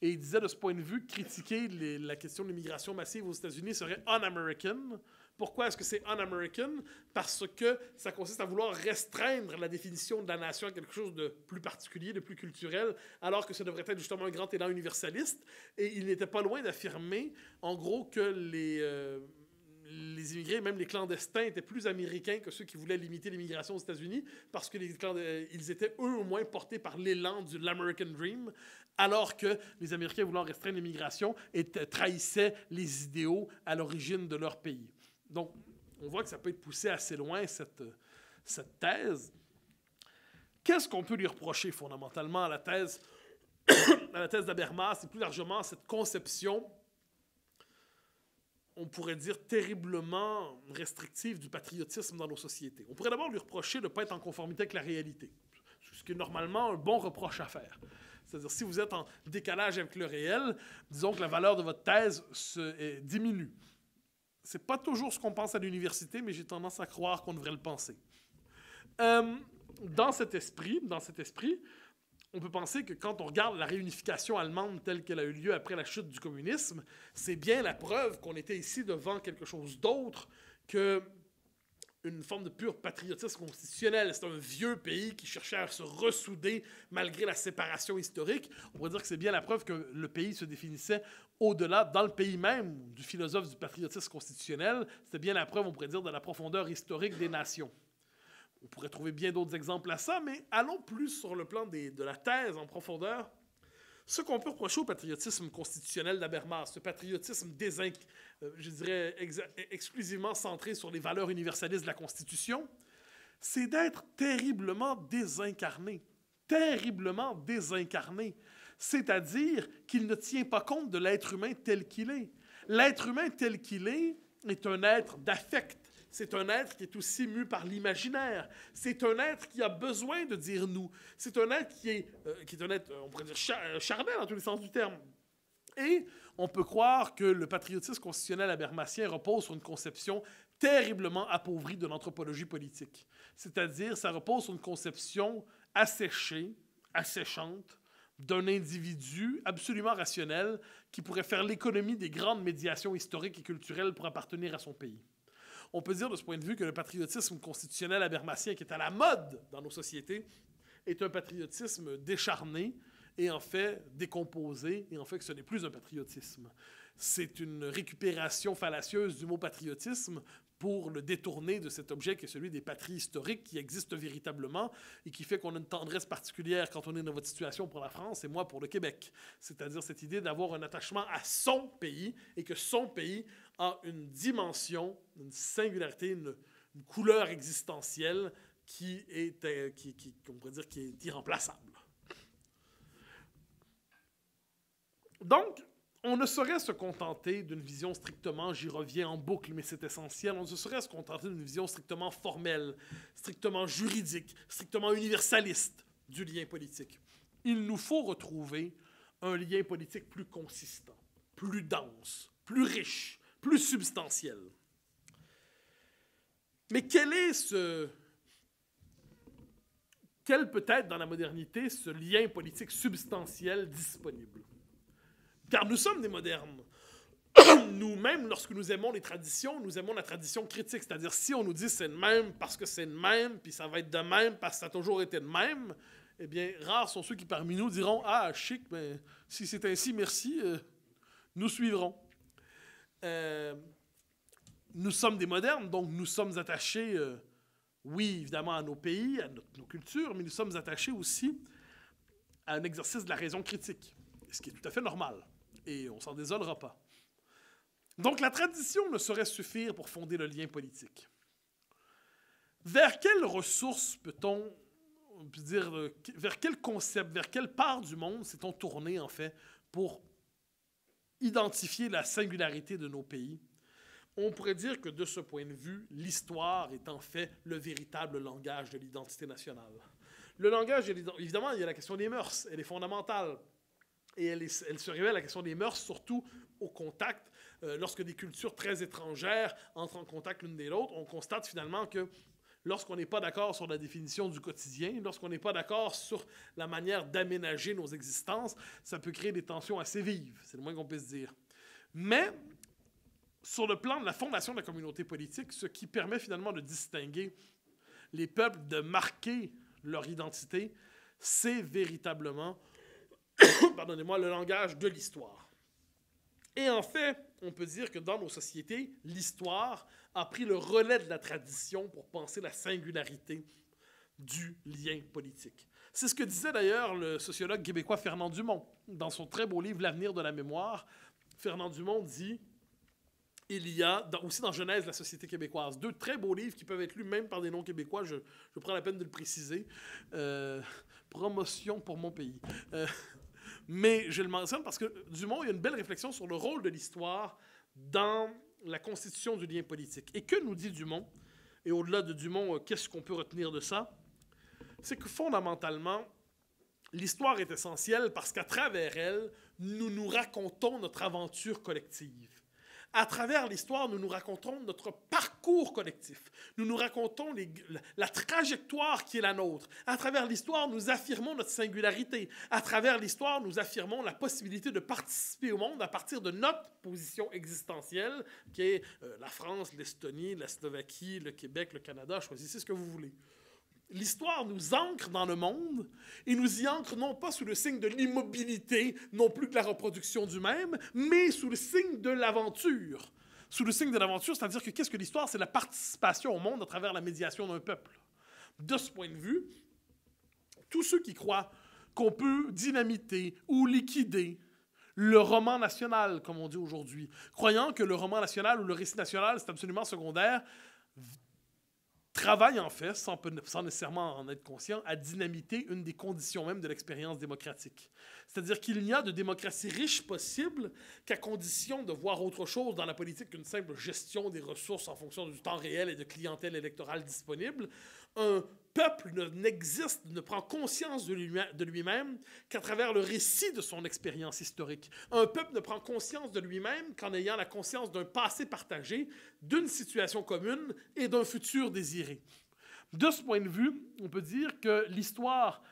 Et il disait, de ce point de vue, critiquer la question de l'immigration massive aux États-Unis serait un-American. Pourquoi est-ce que c'est un-American? Parce que ça consiste à vouloir restreindre la définition de la nation à quelque chose de plus particulier, de plus culturel, alors que ça devrait être justement un grand élan universaliste. Et il n'était pas loin d'affirmer, en gros, que les immigrés, même les clandestins, étaient plus américains que ceux qui voulaient limiter l'immigration aux États-Unis parce qu'ils étaient, eux, au moins, portés par l'élan de l'American Dream, alors que les Américains voulant restreindre l'immigration trahissaient les idéaux à l'origine de leur pays. Donc, on voit que ça peut être poussé assez loin, cette thèse. Qu'est-ce qu'on peut lui reprocher fondamentalement à la thèse d'Habermas et plus largement à cette conception, on pourrait dire, terriblement restrictive du patriotisme dans nos sociétés? On pourrait d'abord lui reprocher de ne pas être en conformité avec la réalité, ce qui est normalement un bon reproche à faire. C'est-à-dire, si vous êtes en décalage avec le réel, disons que la valeur de votre thèse diminue. C'est pas toujours ce qu'on pense à l'université, mais j'ai tendance à croire qu'on devrait le penser. Dans cet esprit, on peut penser que quand on regarde la réunification allemande telle qu'elle a eu lieu après la chute du communisme, c'est bien la preuve qu'on était ici devant quelque chose d'autre que une forme de pur patriotisme constitutionnel. C'est un vieux pays qui cherchait à se ressouder malgré la séparation historique. On pourrait dire que c'est bien la preuve que le pays se définissait au-delà, dans le pays même, du philosophe du patriotisme constitutionnel. C'était bien la preuve, on pourrait dire, de la profondeur historique des nations. On pourrait trouver bien d'autres exemples à ça, mais allons plus sur le plan de la thèse en profondeur. Ce qu'on peut reprocher au patriotisme constitutionnel d'Habermas, ce patriotisme je dirais exclusivement centré sur les valeurs universalistes de la Constitution, c'est d'être terriblement désincarné. Terriblement désincarné. C'est-à-dire qu'il ne tient pas compte de l'être humain tel qu'il est. L'être humain tel qu'il est un être d'affect. C'est un être qui est aussi mu par l'imaginaire. C'est un être qui a besoin de dire « nous ». C'est un être qui est un être, on pourrait dire, charnel dans tous les sens du terme. Et on peut croire que le patriotisme constitutionnel habermasien repose sur une conception terriblement appauvrie de l'anthropologie politique. C'est-à-dire, ça repose sur une conception asséchée, asséchante, d'un individu absolument rationnel qui pourrait faire l'économie des grandes médiations historiques et culturelles pour appartenir à son pays. On peut dire de ce point de vue que le patriotisme constitutionnel habermasien qui est à la mode dans nos sociétés est un patriotisme décharné et en fait décomposé, et en fait que ce n'est plus un patriotisme. C'est une récupération fallacieuse du mot patriotisme pour le détourner de cet objet qui est celui des patries historiques qui existent véritablement et qui fait qu'on a une tendresse particulière quand on est dans votre situation pour la France et moi pour le Québec. C'est-à-dire cette idée d'avoir un attachement à son pays et que son pays a une dimension, une singularité, une couleur existentielle qui est, on pourrait dire, qui est irremplaçable. Donc, on ne saurait se contenter d'une vision strictement, j'y reviens en boucle, mais c'est essentiel, on ne saurait se contenter d'une vision strictement formelle, strictement juridique, strictement universaliste du lien politique. Il nous faut retrouver un lien politique plus consistant, plus dense, plus riche, plus substantiel. Mais quel peut être dans la modernité ce lien politique substantiel disponible? Car nous sommes des modernes. Nous-mêmes, lorsque nous aimons les traditions, nous aimons la tradition critique. C'est-à-dire, si on nous dit c'est de même parce que c'est de même, puis ça va être de même parce que ça a toujours été de même, eh bien, rares sont ceux qui parmi nous diront « Ah, chic, mais si c'est ainsi, merci, nous suivrons. » Nous sommes des modernes, donc nous sommes attachés, oui, évidemment, à nos pays, à nos cultures, mais nous sommes attachés aussi à un exercice de la raison critique, ce qui est tout à fait normal. Et on ne s'en désolera pas. Donc, la tradition ne saurait suffire pour fonder le lien politique. Vers quelles ressources peut-on dire, vers quel concept, vers quelle part du monde s'est-on tourné, en fait, pour identifier la singularité de nos pays? On pourrait dire que, de ce point de vue, l'histoire est en fait le véritable langage de l'identité nationale. Le langage, évidemment, il y a la question des mœurs, elle est fondamentale. Et elle se révèle, la question des mœurs, surtout au contact. Lorsque des cultures très étrangères entrent en contact l'une des l'autre, on constate finalement que lorsqu'on n'est pas d'accord sur la définition du quotidien, lorsqu'on n'est pas d'accord sur la manière d'aménager nos existences, ça peut créer des tensions assez vives, c'est le moins qu'on puisse dire. Mais, sur le plan de la fondation de la communauté politique, ce qui permet finalement de distinguer les peuples, de marquer leur identité, c'est véritablement pardonnez-moi, le langage de l'histoire. Et en fait, on peut dire que dans nos sociétés, l'histoire a pris le relais de la tradition pour penser la singularité du lien politique. C'est ce que disait d'ailleurs le sociologue québécois Fernand Dumont. Dans son très beau livre « L'avenir de la mémoire », Fernand Dumont dit « Il y a, aussi dans Genèse, la société québécoise », deux très beaux livres qui peuvent être lus même par des non-québécois, je prends la peine de le préciser. Promotion pour mon pays. Mais je le mentionne parce que Dumont, il y a une belle réflexion sur le rôle de l'histoire dans la constitution du lien politique. Et que nous dit Dumont? Et au-delà de Dumont, qu'est-ce qu'on peut retenir de ça? C'est que fondamentalement, l'histoire est essentielle parce qu'à travers elle, nous nous racontons notre aventure collective. À travers l'histoire, nous nous racontons notre parcours collectif. Nous nous racontons la trajectoire qui est la nôtre. À travers l'histoire, nous affirmons notre singularité. À travers l'histoire, nous affirmons la possibilité de participer au monde à partir de notre position existentielle, qui est la France, l'Estonie, la Slovaquie, le Québec, le Canada. Choisissez ce que vous voulez. L'histoire nous ancre dans le monde et nous y ancre non pas sous le signe de l'immobilité, non plus que la reproduction du même, mais sous le signe de l'aventure. Sous le signe de l'aventure, c'est-à-dire que qu'est-ce que l'histoire? C'est la participation au monde à travers la médiation d'un peuple. De ce point de vue, tous ceux qui croient qu'on peut dynamiter ou liquider le roman national, comme on dit aujourd'hui, croyant que le roman national ou le récit national, c'est absolument secondaire, travaille en fait, sans nécessairement en être conscient, à dynamiter une des conditions même de l'expérience démocratique. C'est-à-dire qu'il n'y a de démocratie riche possible qu'à condition de voir autre chose dans la politique qu'une simple gestion des ressources en fonction du temps réel et de clientèle électorale disponible. Un peuple ne prend conscience de lui-même qu'à travers le récit de son expérience historique. Un peuple ne prend conscience de lui-même qu'en ayant la conscience d'un passé partagé, d'une situation commune et d'un futur désiré. De ce point de vue, on peut dire que l'histoire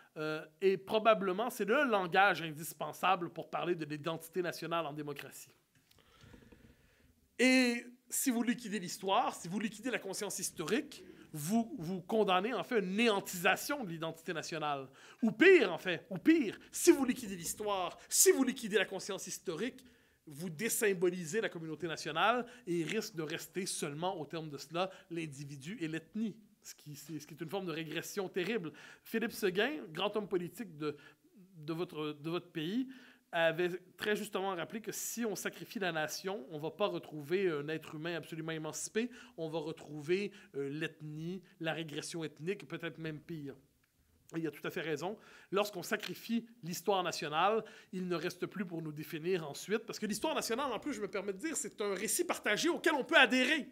est probablement, c'est le langage indispensable pour parler de l'identité nationale en démocratie. Et si vous liquidez l'histoire, si vous liquidez la conscience historique, vous condamnez en fait une néantisation de l'identité nationale. Ou pire, si vous liquidez l'histoire, si vous liquidez la conscience historique, vous désymbolisez la communauté nationale et il risque de rester seulement, au terme de cela, l'individu et l'ethnie, ce qui est une forme de régression terrible. Philippe Séguin, grand homme politique de votre pays, avait très justement rappelé que si on sacrifie la nation, on ne va pas retrouver un être humain absolument émancipé, on va retrouver l'ethnie, la régression ethnique, peut-être même pire. Et il a tout à fait raison. Lorsqu'on sacrifie l'histoire nationale, il ne reste plus pour nous définir ensuite, parce que l'histoire nationale, en plus, je me permets de dire, c'est un récit partagé auquel on peut adhérer.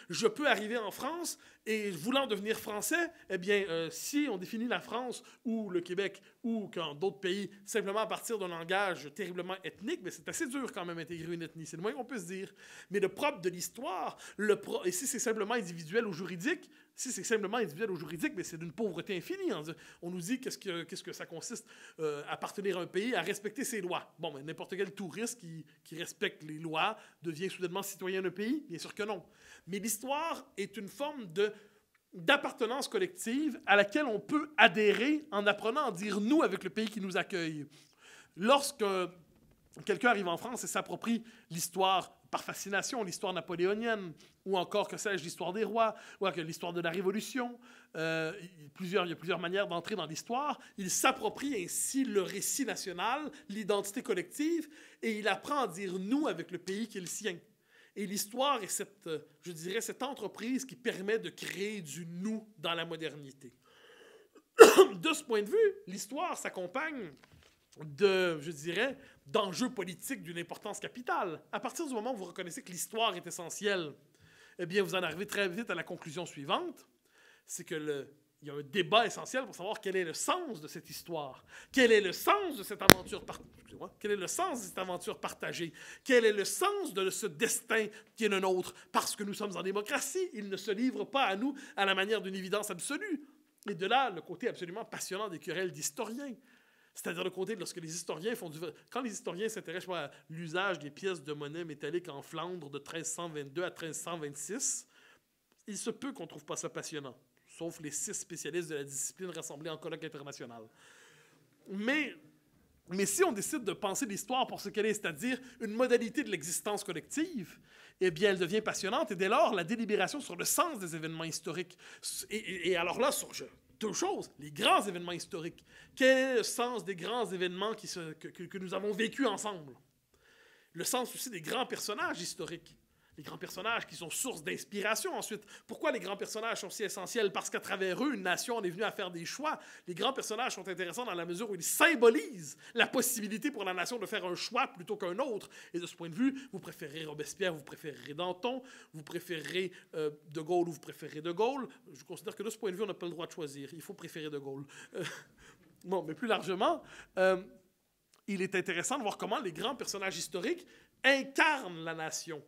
Je peux arriver en France et voulant devenir français, eh bien, si on définit la France ou le Québec ou dans d'autres pays simplement à partir d'un langage terriblement ethnique, mais c'est assez dur quand même d'intégrer une ethnie, c'est le moins qu'on peut se dire. Mais le propre de l'histoire, et si c'est simplement individuel ou juridique, mais c'est d'une pauvreté infinie. On nous dit qu'est-ce que ça consiste à appartenir à un pays, à respecter ses lois. Bon, mais n'importe quel touriste qui respecte les lois devient soudainement citoyen d'un pays? Bien sûr que non. Mais l'histoire est une forme d'appartenance collective à laquelle on peut adhérer en apprenant à dire « nous » avec le pays qui nous accueille. Lorsque quelqu'un arrive en France et s'approprie l'histoire par fascination, l'histoire napoléonienne, ou encore, que sais-je, l'histoire des rois, ou l'histoire de la Révolution. Il y a plusieurs manières d'entrer dans l'histoire. Il s'approprie ainsi le récit national, l'identité collective, et il apprend à dire « nous » avec le pays qui est le sien. Et l'histoire est cette entreprise qui permet de créer du « nous » dans la modernité. De ce point de vue, l'histoire s'accompagne d'enjeux politiques d'une importance capitale. À partir du moment où vous reconnaissez que l'histoire est essentielle, eh bien, vous en arrivez très vite à la conclusion suivante, c'est que il y a un débat essentiel pour savoir quel est le sens de cette histoire. Quel est le sens de cette aventure Quel est le sens de cette aventure partagée? Quel est le sens de ce destin qui est le nôtre? Parce que nous sommes en démocratie, il ne se livre pas à nous à la manière d'une évidence absolue. Et de là, le côté absolument passionnant des querelles d'historiens. C'est-à-dire le côté lorsque les historiens quand les historiens s'intéressent à l'usage des pièces de monnaie métallique en Flandre de 1322 à 1326, il se peut qu'on ne trouve pas ça passionnant, sauf les 6 spécialistes de la discipline rassemblés en colloque international. Mais si on décide de penser l'histoire pour ce qu'elle est, c'est-à-dire une modalité de l'existence collective, eh bien, elle devient passionnante, et dès lors, la délibération sur le sens des événements historiques. Et alors là, sur deux choses, les grands événements historiques. Quel est le sens des grands événements que nous avons vécus ensemble? Le sens aussi des grands personnages historiques. Les grands personnages qui sont source d'inspiration ensuite. Pourquoi les grands personnages sont si essentiels? Parce qu'à travers eux, une nation en est venue à faire des choix. Les grands personnages sont intéressants dans la mesure où ils symbolisent la possibilité pour la nation de faire un choix plutôt qu'un autre. Et de ce point de vue, vous préférez Robespierre, vous préférez Danton, vous préférez De Gaulle ou vous préférez De Gaulle. Je considère que de ce point de vue, on n'a pas le droit de choisir. Il faut préférer De Gaulle. Bon, mais plus largement, il est intéressant de voir comment les grands personnages historiques incarnent la nation.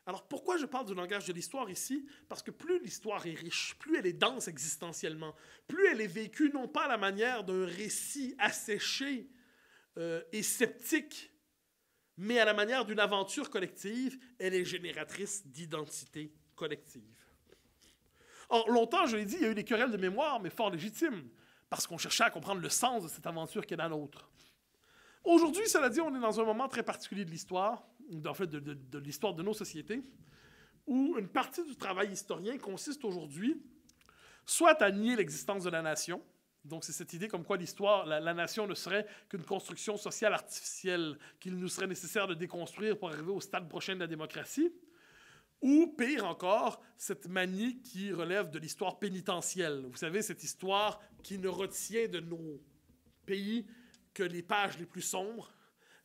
Alors, pourquoi je parle du langage de l'histoire ici? Parce que plus l'histoire est riche, plus elle est dense existentiellement, plus elle est vécue non pas à la manière d'un récit asséché et sceptique, mais à la manière d'une aventure collective, elle est génératrice d'identité collective. Or, longtemps, je l'ai dit, il y a eu des querelles de mémoire, mais fort légitimes, parce qu'on cherchait à comprendre le sens de cette aventure qui est la nôtre. Aujourd'hui, cela dit, on est dans un moment très particulier de l'histoire, en fait de l'histoire de nos sociétés, où une partie du travail historien consiste aujourd'hui soit à nier l'existence de la nation, donc c'est cette idée comme quoi l'histoire, la nation ne serait qu'une construction sociale artificielle qu'il nous serait nécessaire de déconstruire pour arriver au stade prochain de la démocratie, Ou, pire encore, cette manie qui relève de l'histoire pénitentielle. Vous savez, cette histoire qui ne retient de nos pays que les pages les plus sombres,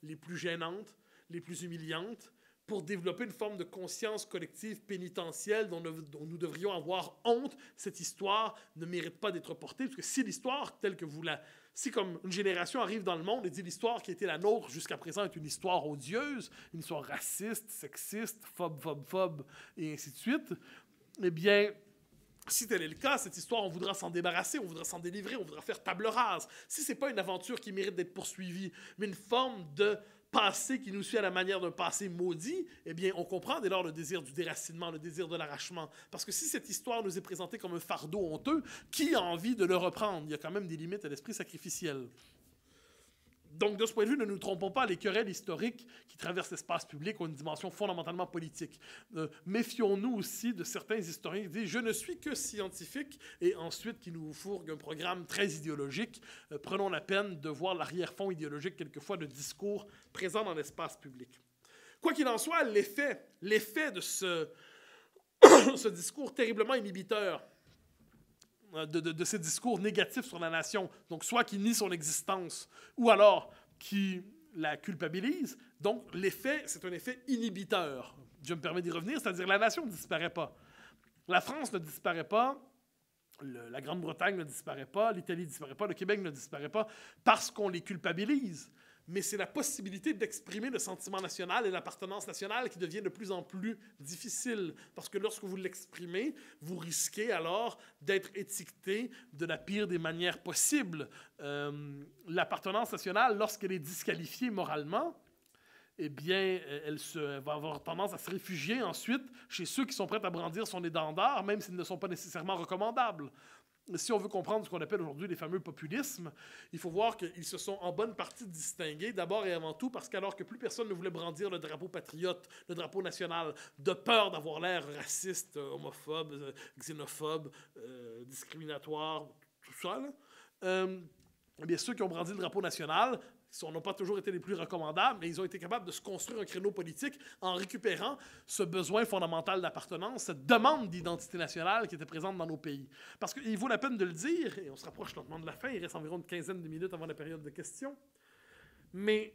les plus gênantes, les plus humiliantes, pour développer une forme de conscience collective pénitentielle dont nous devrions avoir honte. Cette histoire ne mérite pas d'être portée, parce que si l'histoire telle que vous la... Si comme une génération arrive dans le monde et dit l'histoire qui a été la nôtre jusqu'à présent est une histoire odieuse, une histoire raciste, sexiste, phobe, et ainsi de suite, eh bien, si tel est le cas, cette histoire, on voudra s'en débarrasser, on voudra s'en délivrer, on voudra faire table rase. Si ce n'est pas une aventure qui mérite d'être poursuivie, mais une forme de passé qui nous suit à la manière d'un passé maudit, eh bien, on comprend dès lors le désir du déracinement, le désir de l'arrachement. Parce que si cette histoire nous est présentée comme un fardeau honteux, qui a envie de le reprendre? Il y a quand même des limites à l'esprit sacrificiel. Donc, de ce point de vue, ne nous trompons pas, les querelles historiques qui traversent l'espace public ont une dimension fondamentalement politique. Méfions-nous aussi de certains historiens qui disent « je ne suis que scientifique » et ensuite qui nous fourguent un programme très idéologique. Prenons la peine de voir l'arrière-fond idéologique, quelquefois, de discours présents dans l'espace public. Quoi qu'il en soit, l'effet de ce discours terriblement inhibiteur, de ces discours négatifs sur la nation, donc soit qui nie son existence, ou alors qui la culpabilise. Donc l'effet, c'est un effet inhibiteur. Je me permets d'y revenir, c'est-à-dire la nation ne disparaît pas. La France ne disparaît pas, la Grande-Bretagne ne disparaît pas, l'Italie ne disparaît pas, le Québec ne disparaît pas, parce qu'on les culpabilise. Mais c'est la possibilité d'exprimer le sentiment national et l'appartenance nationale qui devient de plus en plus difficile. Parce que lorsque vous l'exprimez, vous risquez alors d'être étiqueté de la pire des manières possibles. L'appartenance nationale, lorsqu'elle est disqualifiée moralement, eh bien, elle va avoir tendance à se réfugier ensuite chez ceux qui sont prêts à brandir son étendard, même s'ils ne sont pas nécessairement recommandables. Si on veut comprendre ce qu'on appelle aujourd'hui les fameux populismes, il faut voir qu'ils se sont en bonne partie distingués, d'abord et avant tout parce qu'alors que plus personne ne voulait brandir le drapeau patriote, le drapeau national, de peur d'avoir l'air raciste, homophobe, xénophobe, discriminatoire, tout ça, eh bien, ceux qui ont brandi le drapeau national n'ont pas toujours été les plus recommandables, mais ils ont été capables de se construire un créneau politique en récupérant ce besoin fondamental d'appartenance, cette demande d'identité nationale qui était présente dans nos pays. Parce qu'il vaut la peine de le dire, et on se rapproche lentement de la fin, il reste environ une quinzaine de minutes avant la période de questions, mais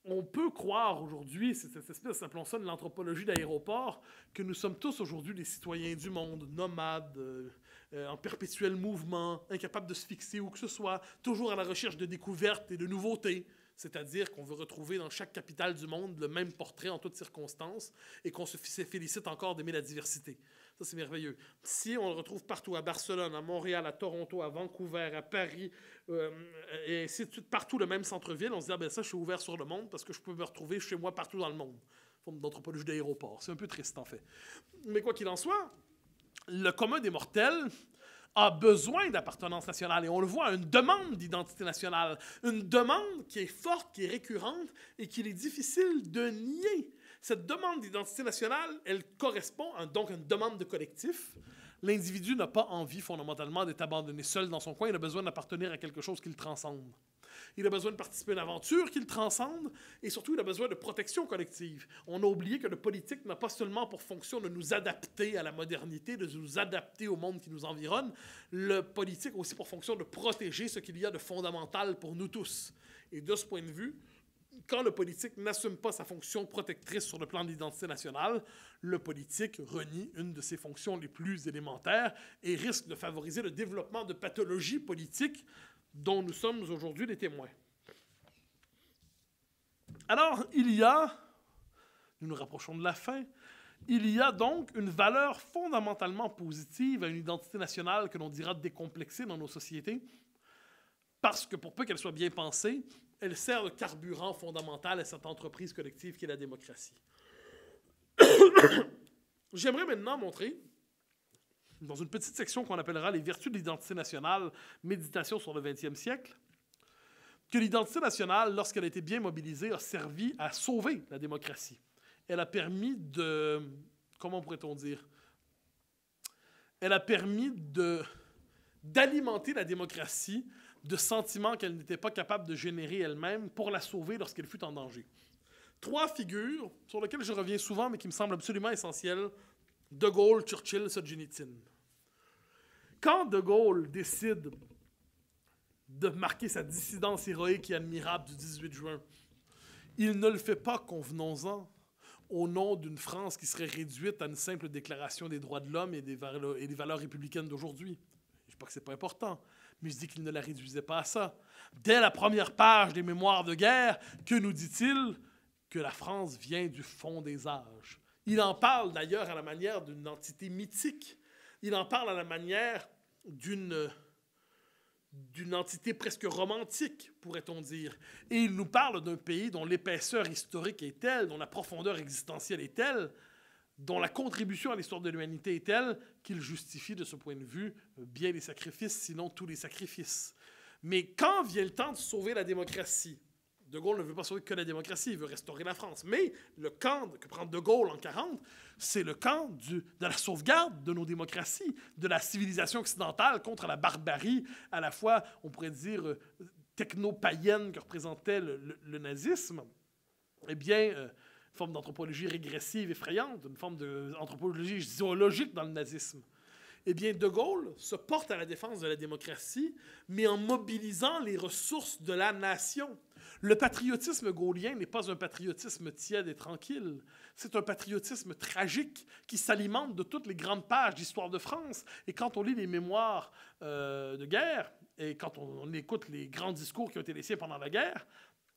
on peut croire aujourd'hui, c'est cette espèce, appelons ça de l'anthropologie d'aéroport, que nous sommes tous aujourd'hui des citoyens du monde, nomades, en perpétuel mouvement, incapables de se fixer où que ce soit, toujours à la recherche de découvertes et de nouveautés. C'est-à-dire qu'on veut retrouver dans chaque capitale du monde le même portrait en toutes circonstances et qu'on se félicite encore d'aimer la diversité. Ça, c'est merveilleux. Si on le retrouve partout, à Barcelone, à Montréal, à Toronto, à Vancouver, à Paris, et ainsi de suite, partout le même centre-ville, on se dit « ah ben ça, je suis ouvert sur le monde parce que je peux me retrouver chez moi partout dans le monde ». Forme d'anthropologie d'aéroport. C'est un peu triste, en fait. Mais quoi qu'il en soit, le commun des mortels a besoin d'appartenance nationale. Et on le voit, une demande d'identité nationale. Une demande qui est forte, qui est récurrente et qu'il est difficile de nier. Cette demande d'identité nationale, elle correspond donc à une demande de collectif. L'individu n'a pas envie fondamentalement d'être abandonné seul dans son coin. Il a besoin d'appartenir à quelque chose qui le transcende. Il a besoin de participer à une aventure qui le transcende et surtout, il a besoin de protection collective. On a oublié que le politique n'a pas seulement pour fonction de nous adapter à la modernité, de nous adapter au monde qui nous environne. Le politique a aussi pour fonction de protéger ce qu'il y a de fondamental pour nous tous. Et de ce point de vue, quand le politique n'assume pas sa fonction protectrice sur le plan de l'identité nationale, le politique renie une de ses fonctions les plus élémentaires et risque de favoriser le développement de pathologies politiques dont nous sommes aujourd'hui les témoins. Alors, nous nous rapprochons de la fin, il y a donc une valeur fondamentalement positive à une identité nationale que l'on dira décomplexée dans nos sociétés, parce que pour peu qu'elle soit bien pensée, elle sert de carburant fondamental à cette entreprise collective qu'est la démocratie. J'aimerais maintenant montrer, dans une petite section qu'on appellera les vertus de l'identité nationale, méditation sur le 20e siècle, que l'identité nationale, lorsqu'elle a été bien mobilisée, a servi à sauver la démocratie. Elle a permis de... Comment pourrait-on dire? Elle a permis d'alimenter la démocratie de sentiments qu'elle n'était pas capable de générer elle-même pour la sauver lorsqu'elle fut en danger. 3 figures sur lesquelles je reviens souvent, mais qui me semblent absolument essentielles. De Gaulle, Churchill, Solzhenitsyn. Quand De Gaulle décide de marquer sa dissidence héroïque et admirable du 18 juin, il ne le fait pas, convenons-en, au nom d'une France qui serait réduite à une simple déclaration des droits de l'homme et des valeurs républicaines d'aujourd'hui. Je ne dis pas que ce n'est pas important, mais je dis qu'il ne la réduisait pas à ça. Dès la première page des Mémoires de guerre, que nous dit-il? Que la France vient du fond des âges. Il en parle d'ailleurs à la manière d'une entité mythique. Il en parle à la manière d'une entité presque romantique, pourrait-on dire. Et il nous parle d'un pays dont l'épaisseur historique est telle, dont la profondeur existentielle est telle, dont la contribution à l'histoire de l'humanité est telle qu'il justifie de ce point de vue bien les sacrifices, sinon tous les sacrifices. Mais quand vient le temps de sauver la démocratie, De Gaulle ne veut pas sauver que la démocratie, il veut restaurer la France. Mais le camp que prend De Gaulle en 1940, c'est le camp de la sauvegarde de nos démocraties, de la civilisation occidentale contre la barbarie, à la fois, on pourrait dire, techno-païenne que représentait le nazisme. Eh bien, une forme d'anthropologie régressive effrayante, une forme d'anthropologie zoologique dans le nazisme. Eh bien, De Gaulle se porte à la défense de la démocratie, mais en mobilisant les ressources de la nation. Le patriotisme gaullien n'est pas un patriotisme tiède et tranquille. C'est un patriotisme tragique qui s'alimente de toutes les grandes pages d'histoire de France. Et quand on lit les mémoires de guerre, et quand on écoute les grands discours qui ont été laissés pendant la guerre,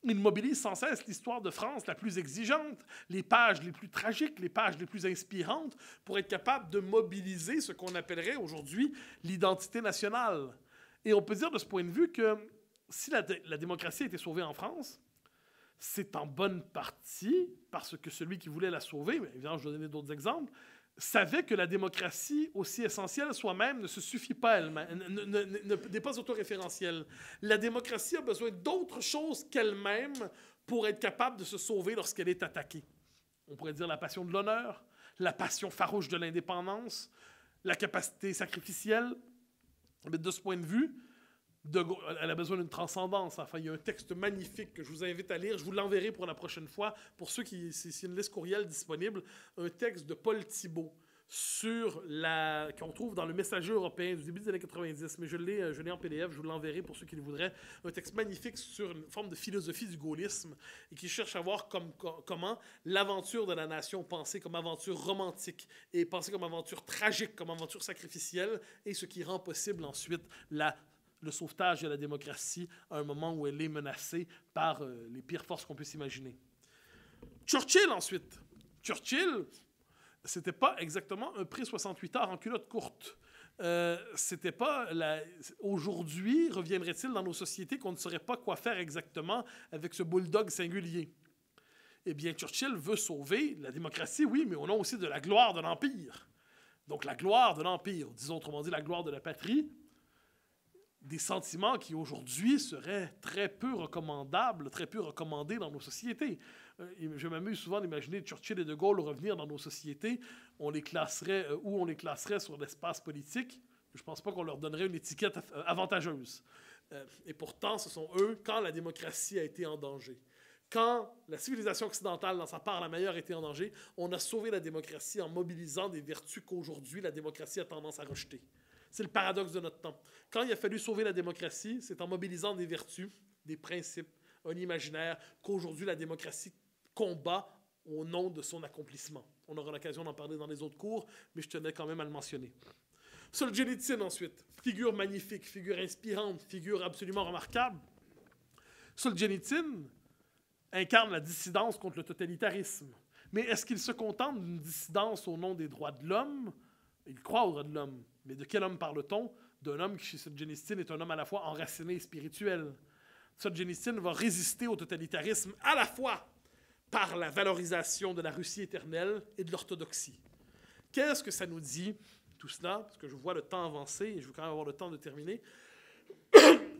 il mobilise sans cesse l'histoire de France la plus exigeante, les pages les plus tragiques, les pages les plus inspirantes, pour être capable de mobiliser ce qu'on appellerait aujourd'hui l'identité nationale. Et on peut dire de ce point de vue que si la démocratie a été sauvée en France, c'est en bonne partie parce que celui qui voulait la sauver, mais évidemment, je vais donner d'autres exemples, savait que la démocratie, aussi essentielle soi-même, ne se suffit pas elle-même, n'est pas autoréférentielle. La démocratie a besoin d'autre chose qu'elle-même pour être capable de se sauver lorsqu'elle est attaquée. On pourrait dire la passion de l'honneur, la passion farouche de l'indépendance, la capacité sacrificielle. Mais de ce point de vue, elle a besoin d'une transcendance. Enfin, il y a un texte magnifique que je vous invite à lire. Je vous l'enverrai pour la prochaine fois. Pour ceux qui... C'est une liste courriel disponible. Un texte de Paul Thibault qu'on trouve dans le Messager européen du début des années 90. Mais je l'ai en PDF. Je vous l'enverrai pour ceux qui le voudraient. Un texte magnifique sur une forme de philosophie du gaullisme et qui cherche à voir comment l'aventure de la nation pensée comme aventure romantique et pensée comme aventure tragique, comme aventure sacrificielle, et ce qui rend possible ensuite le sauvetage de la démocratie à un moment où elle est menacée par les pires forces qu'on puisse imaginer. Churchill, ensuite. Churchill, c'était pas exactement un prix 68 heures en culotte courte. C'était pas... Aujourd'hui, reviendrait-il dans nos sociétés qu'on ne saurait pas quoi faire exactement avec ce bulldog singulier? Eh bien, Churchill veut sauver la démocratie, oui, mais au nom aussi de la gloire de l'Empire. Donc, la gloire de l'Empire, disons autrement dit la gloire de la patrie, des sentiments qui aujourd'hui seraient très peu recommandables, très peu recommandés dans nos sociétés. Je m'amuse souvent d'imaginer Churchill et De Gaulle revenir dans nos sociétés. On les classerait où on les classerait sur l'espace politique. Je ne pense pas qu'on leur donnerait une étiquette avantageuse. Et pourtant, ce sont eux, quand la démocratie a été en danger, quand la civilisation occidentale, dans sa part la meilleure, a été en danger, on a sauvé la démocratie en mobilisant des vertus qu'aujourd'hui la démocratie a tendance à rejeter. C'est le paradoxe de notre temps. Quand il a fallu sauver la démocratie, c'est en mobilisant des vertus, des principes, un imaginaire qu'aujourd'hui la démocratie combat au nom de son accomplissement. On aura l'occasion d'en parler dans les autres cours, mais je tenais quand même à le mentionner. Solzhenitsyn ensuite, figure magnifique, figure inspirante, figure absolument remarquable. Solzhenitsyn incarne la dissidence contre le totalitarisme. Mais est-ce qu'il se contente d'une dissidence au nom des droits de l'homme? Il croit aux droits de l'homme. Mais de quel homme parle-t-on? D'un homme qui, chez Solzhenitsyn, est un homme à la fois enraciné et spirituel. Solzhenitsyn va résister au totalitarisme à la fois par la valorisation de la Russie éternelle et de l'orthodoxie. Qu'est-ce que ça nous dit, tout cela? Parce que je vois le temps avancer et je veux quand même avoir le temps de terminer.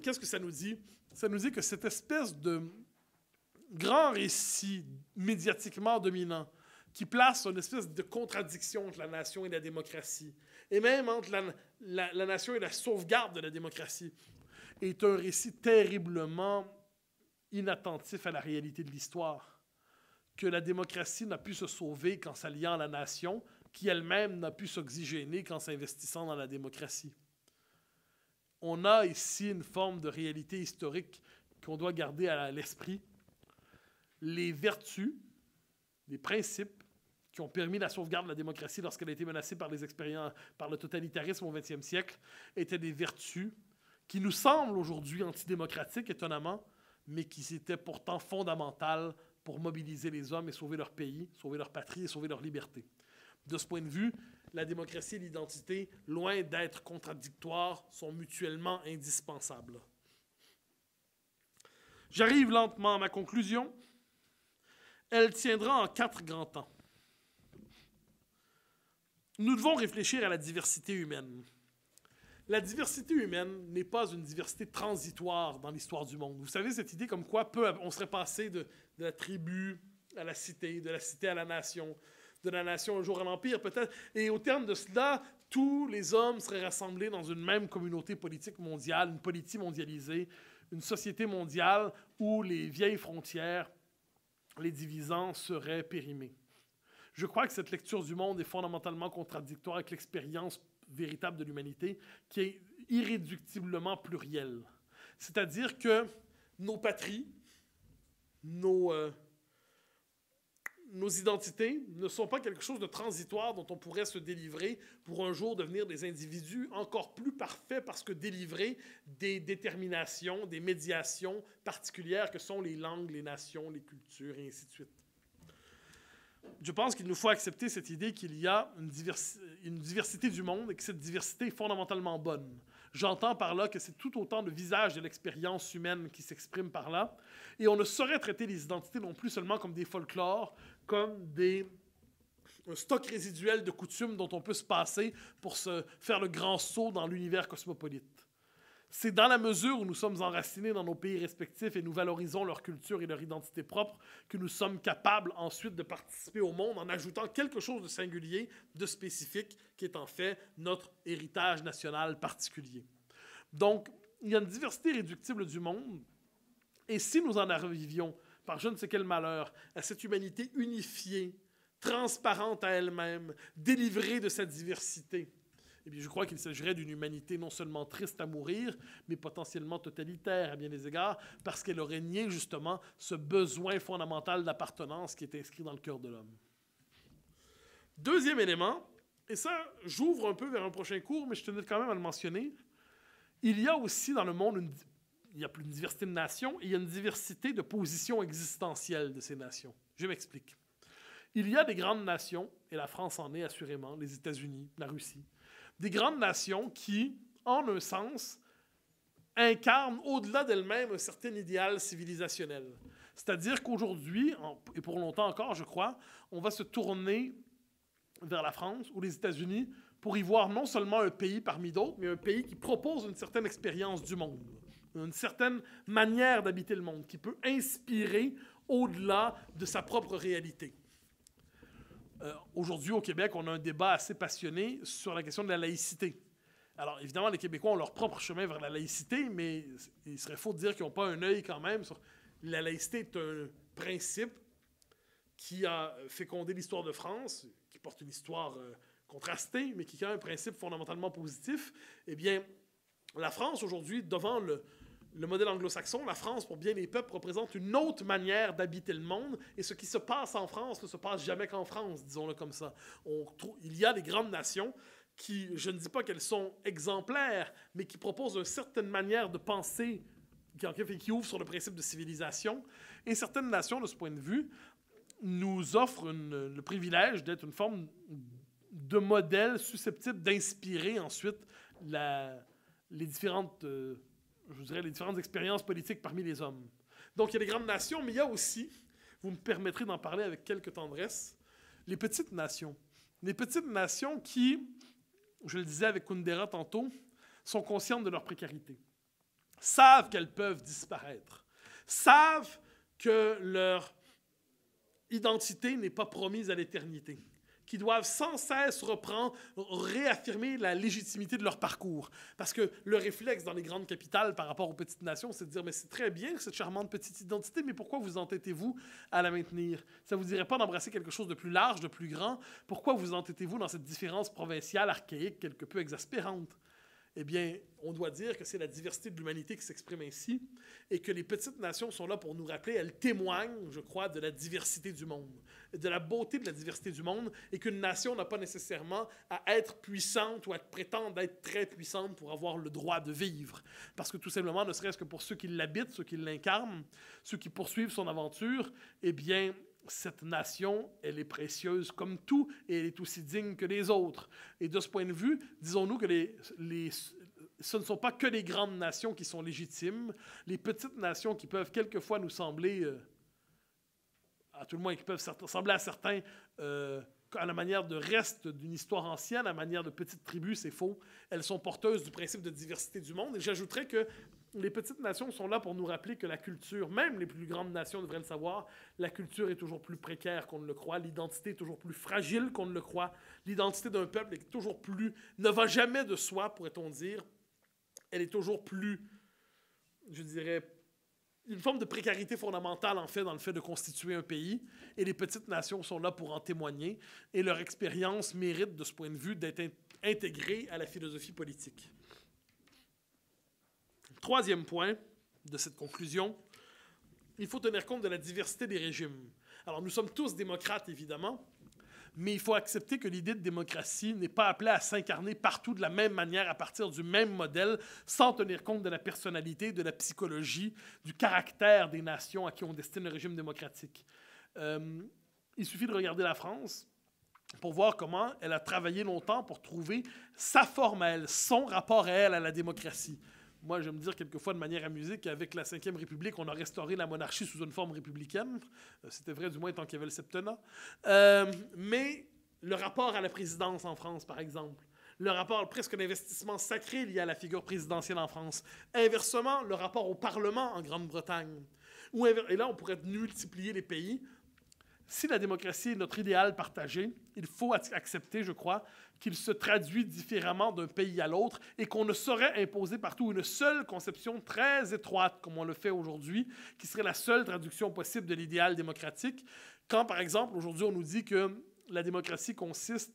Qu'est-ce que ça nous dit? Ça nous dit que cette espèce de grand récit médiatiquement dominant qui place une espèce de contradiction entre la nation et la démocratie, et même entre la nation et la sauvegarde de la démocratie, est un récit terriblement inattentif à la réalité de l'histoire. que la démocratie n'a pu se sauver qu'en s'alliant à la nation, qui elle-même n'a pu s'oxygéner qu'en s'investissant dans la démocratie. On a ici une forme de réalité historique qu'on doit garder à l'esprit. Les vertus, les principes qui ont permis la sauvegarde de la démocratie lorsqu'elle a été menacée par par le totalitarisme au XXe siècle, étaient des vertus qui nous semblent aujourd'hui antidémocratiques, étonnamment, mais qui étaient pourtant fondamentales pour mobiliser les hommes et sauver leur pays, sauver leur patrie et sauver leur liberté. De ce point de vue, la démocratie et l'identité, loin d'être contradictoires, sont mutuellement indispensables. J'arrive lentement à ma conclusion. Elle tiendra en 4 grands temps. Nous devons réfléchir à la diversité humaine. La diversité humaine n'est pas une diversité transitoire dans l'histoire du monde. Vous savez, cette idée comme quoi on serait passé de la tribu à la cité, de la cité à la nation, de la nation un jour à l'empire peut-être. Et au terme de cela, tous les hommes seraient rassemblés dans une même communauté politique mondiale, une politie mondialisée, une société mondiale où les vieilles frontières, les divisants, seraient périmés. Je crois que cette lecture du monde est fondamentalement contradictoire avec l'expérience véritable de l'humanité, qui est irréductiblement plurielle. C'est-à-dire que nos patries, nos identités ne sont pas quelque chose de transitoire dont on pourrait se délivrer pour un jour devenir des individus encore plus parfaits parce que délivrés des déterminations, des médiations particulières que sont les langues, les nations, les cultures et ainsi de suite. Je pense qu'il nous faut accepter cette idée qu'il y a une diversité du monde et que cette diversité est fondamentalement bonne. J'entends par là que c'est tout autant le visage de l'expérience humaine qui s'exprime par là. Et on ne saurait traiter les identités non plus seulement comme des folklores, comme un stock résiduel de coutumes dont on peut se passer pour se faire le grand saut dans l'univers cosmopolite. C'est dans la mesure où nous sommes enracinés dans nos pays respectifs et nous valorisons leur culture et leur identité propre que nous sommes capables ensuite de participer au monde en ajoutant quelque chose de singulier, de spécifique, qui est en fait notre héritage national particulier. Donc, il y a une diversité irréductible du monde, et si nous en arrivions, par je ne sais quel malheur, à cette humanité unifiée, transparente à elle-même, délivrée de sa diversité, eh bien, je crois qu'il s'agirait d'une humanité non seulement triste à mourir, mais potentiellement totalitaire à bien des égards, parce qu'elle aurait nié justement ce besoin fondamental d'appartenance qui est inscrit dans le cœur de l'homme. Deuxième élément, et ça, j'ouvre un peu vers un prochain cours, mais je tenais quand même à le mentionner, il y a aussi dans le monde il y a plus une diversité de nations, et il y a une diversité de positions existentielles de ces nations. Je m'explique. Il y a des grandes nations, et la France en est assurément, les États-Unis, la Russie, des grandes nations qui, en un sens, incarnent au-delà d'elles-mêmes un certain idéal civilisationnel. C'est-à-dire qu'aujourd'hui, et pour longtemps encore, je crois, on va se tourner vers la France ou les États-Unis pour y voir non seulement un pays parmi d'autres, mais un pays qui propose une certaine expérience du monde, une certaine manière d'habiter le monde, qui peut inspirer au-delà de sa propre réalité. Aujourd'hui, au Québec, on a un débat assez passionné sur la question de la laïcité. Alors, évidemment, les Québécois ont leur propre chemin vers la laïcité, mais il serait faux de dire qu'ils n'ont pas un œil quand même sur... La laïcité est un principe qui a fécondé l'histoire de France, qui porte une histoire contrastée, mais qui a un principe fondamentalement positif. Eh bien, la France, aujourd'hui, devant le modèle anglo-saxon, la France, pour bien des peuples, représente une autre manière d'habiter le monde. Et ce qui se passe en France ne se passe jamais qu'en France, disons-le comme ça. Il y a des grandes nations qui, je ne dis pas qu'elles sont exemplaires, mais qui proposent une certaine manière de penser qui ouvre sur le principe de civilisation. Et certaines nations, de ce point de vue, nous offrent le privilège d'être une forme de modèle susceptible d'inspirer ensuite les différentes expériences politiques parmi les hommes. Donc, il y a les grandes nations, mais il y a aussi, vous me permettrez d'en parler avec quelque tendresse, les petites nations. Les petites nations qui, je le disais avec Kundera tantôt, sont conscientes de leur précarité, savent qu'elles peuvent disparaître, savent que leur identité n'est pas promise à l'éternité, qui doivent sans cesse réaffirmer la légitimité de leur parcours. Parce que le réflexe dans les grandes capitales par rapport aux petites nations, c'est de dire, mais c'est très bien cette charmante petite identité, mais pourquoi vous entêtez-vous à la maintenir? Ça ne vous dirait pas d'embrasser quelque chose de plus large, de plus grand? Pourquoi vous entêtez-vous dans cette différence provinciale, archaïque, quelque peu exaspérante? Eh bien, on doit dire que c'est la diversité de l'humanité qui s'exprime ainsi et que les petites nations sont là pour nous rappeler, elles témoignent, je crois, de la diversité du monde, de la beauté de la diversité du monde et qu'une nation n'a pas nécessairement à être puissante ou à prétendre être très puissante pour avoir le droit de vivre. Parce que tout simplement, ne serait-ce que pour ceux qui l'habitent, ceux qui l'incarnent, ceux qui poursuivent son aventure, eh bien, cette nation, elle est précieuse comme tout et elle est aussi digne que les autres. Et de ce point de vue, disons-nous que ce ne sont pas que les grandes nations qui sont légitimes. Les petites nations qui peuvent quelquefois nous sembler, à tout le moins qui peuvent sembler à certains, à la manière de reste d'une histoire ancienne, à la manière de petites tribus, c'est faux. Elles sont porteuses du principe de diversité du monde. Et j'ajouterais que les petites nations sont là pour nous rappeler que la culture, même les plus grandes nations devraient le savoir, la culture est toujours plus précaire qu'on ne le croit, l'identité est toujours plus fragile qu'on ne le croit, l'identité d'un peuple est toujours plus, ne va jamais de soi, pourrait-on dire, elle est toujours plus, je dirais, une forme de précarité fondamentale, en fait, dans le fait de constituer un pays. Et les petites nations sont là pour en témoigner. Et leur expérience mérite, de ce point de vue, d'être intégrée à la philosophie politique. Troisième point de cette conclusion, il faut tenir compte de la diversité des régimes. Alors, nous sommes tous démocrates, évidemment, mais il faut accepter que l'idée de démocratie n'est pas appelée à s'incarner partout de la même manière, à partir du même modèle, sans tenir compte de la personnalité, de la psychologie, du caractère des nations à qui on destine le régime démocratique. Il suffit de regarder la France pour voir comment elle a travaillé longtemps pour trouver sa forme à elle, son rapport à elle, à la démocratie. Moi, je vais me dire quelquefois de manière amusée qu'avec la Ve République, on a restauré la monarchie sous une forme républicaine. C'était vrai du moins tant qu'il y avait le septennat. Mais le rapport à la présidence en France, par exemple, le rapport presque d'investissement sacré lié à la figure présidentielle en France. Inversement, le rapport au Parlement en Grande-Bretagne. Et là, on pourrait multiplier les pays. Si la démocratie est notre idéal partagé, il faut accepter, je crois, qu'il se traduit différemment d'un pays à l'autre et qu'on ne saurait imposer partout une seule conception très étroite, comme on le fait aujourd'hui, qui serait la seule traduction possible de l'idéal démocratique. Quand, par exemple, aujourd'hui, on nous dit que la démocratie consiste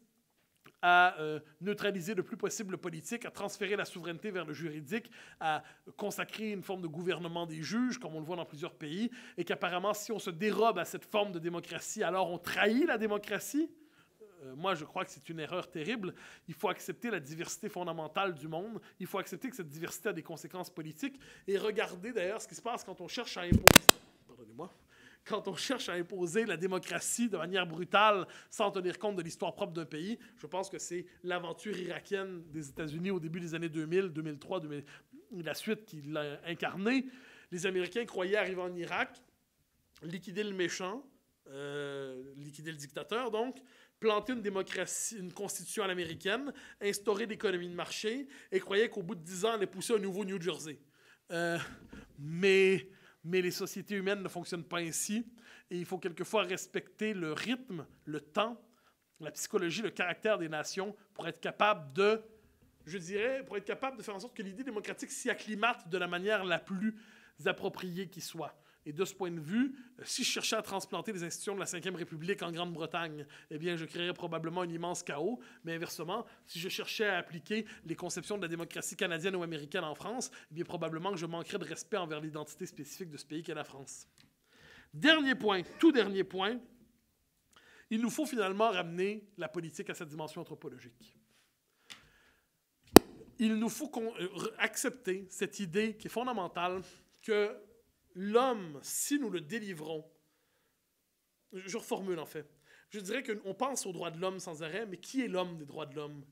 à neutraliser le plus possible le politique, à transférer la souveraineté vers le juridique, à consacrer une forme de gouvernement des juges, comme on le voit dans plusieurs pays, et qu'apparemment, si on se dérobe à cette forme de démocratie, alors on trahit la démocratie. Moi, je crois que c'est une erreur terrible. Il faut accepter la diversité fondamentale du monde. Il faut accepter que cette diversité a des conséquences politiques. Et regardez d'ailleurs ce qui se passe quand on cherche à imposer... Pardonnez-moi. Quand on cherche à imposer la démocratie de manière brutale sans tenir compte de l'histoire propre d'un pays. Je pense que c'est l'aventure irakienne des États-Unis au début des années 2000, 2003, la suite qui l'a incarnée. Les Américains croyaient arriver en Irak, liquider le méchant, liquider le dictateur, donc, planter une démocratie, une constitution à l'américaine, instaurer l'économie de marché et croyaient qu'au bout de 10 ans, on allait pousser un nouveau New Jersey. Mais les sociétés humaines ne fonctionnent pas ainsi et il faut quelquefois respecter le rythme, le temps, la psychologie, le caractère des nations pour être capable de, je dirais, pour être capable de faire en sorte que l'idée démocratique s'y acclimate de la manière la plus appropriée qui soit. Et de ce point de vue, si je cherchais à transplanter les institutions de la Ve République en Grande-Bretagne, eh bien, je créerais probablement un immense chaos. Mais inversement, si je cherchais à appliquer les conceptions de la démocratie canadienne ou américaine en France, eh bien, probablement que je manquerais de respect envers l'identité spécifique de ce pays qu'est la France. Dernier point, tout dernier point, il nous faut finalement ramener la politique à sa dimension anthropologique. Il nous faut accepter cette idée qui est fondamentale que l'homme, si nous le délivrons, je reformule en fait, je dirais qu'on pense aux droits de l'homme sans arrêt, mais qui est l'homme des droits de l'homme?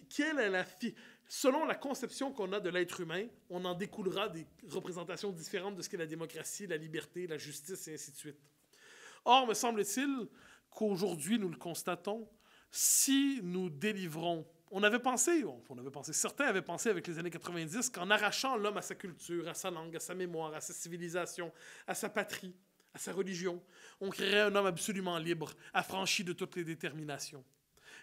Quelle est selon la conception qu'on a de l'être humain, on en découlera des représentations différentes de ce qu'est la démocratie, la liberté, la justice et ainsi de suite. Or, me semble-t-il qu'aujourd'hui, nous le constatons, si nous délivrons... certains avaient pensé avec les années 90 qu'en arrachant l'homme à sa culture, à sa langue, à sa mémoire, à sa civilisation, à sa patrie, à sa religion, on créerait un homme absolument libre, affranchi de toutes les déterminations.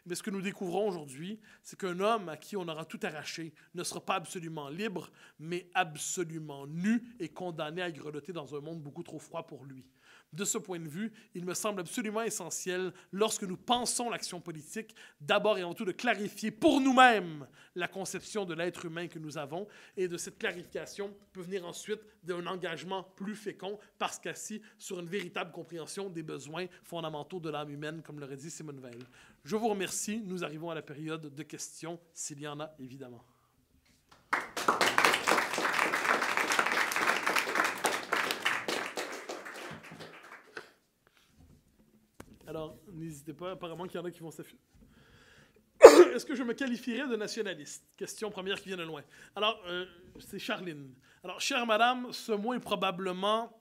Mais ce que nous découvrons aujourd'hui, c'est qu'un homme à qui on aura tout arraché ne sera pas absolument libre, mais absolument nu et condamné à grelotter dans un monde beaucoup trop froid pour lui. De ce point de vue, il me semble absolument essentiel, lorsque nous pensons l'action politique, d'abord et avant tout de clarifier pour nous-mêmes la conception de l'être humain que nous avons, et de cette clarification peut venir ensuite d'un engagement plus fécond, parce qu'assis sur une véritable compréhension des besoins fondamentaux de l'âme humaine, comme l'aurait dit Simone Veil. Je vous remercie. Nous arrivons à la période de questions, s'il y en a, évidemment. Alors, n'hésitez pas, apparemment qu'il y en a qui vont s'afficher. Est-ce que je me qualifierais de nationaliste? Question première qui vient de loin. Alors, c'est Charline. Alors, chère madame, ce mot est probablement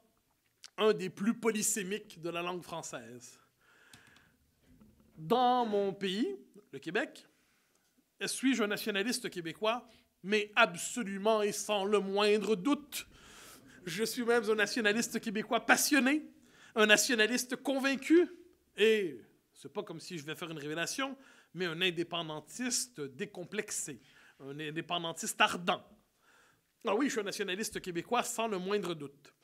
un des plus polysémiques de la langue française. Dans mon pays, le Québec, suis-je un nationaliste québécois? Mais absolument et sans le moindre doute. Je suis même un nationaliste québécois passionné, un nationaliste convaincu, et c'est pas comme si je vais faire une révélation, mais un indépendantiste décomplexé, un indépendantiste ardent. Ah oui, je suis un nationaliste québécois sans le moindre doute.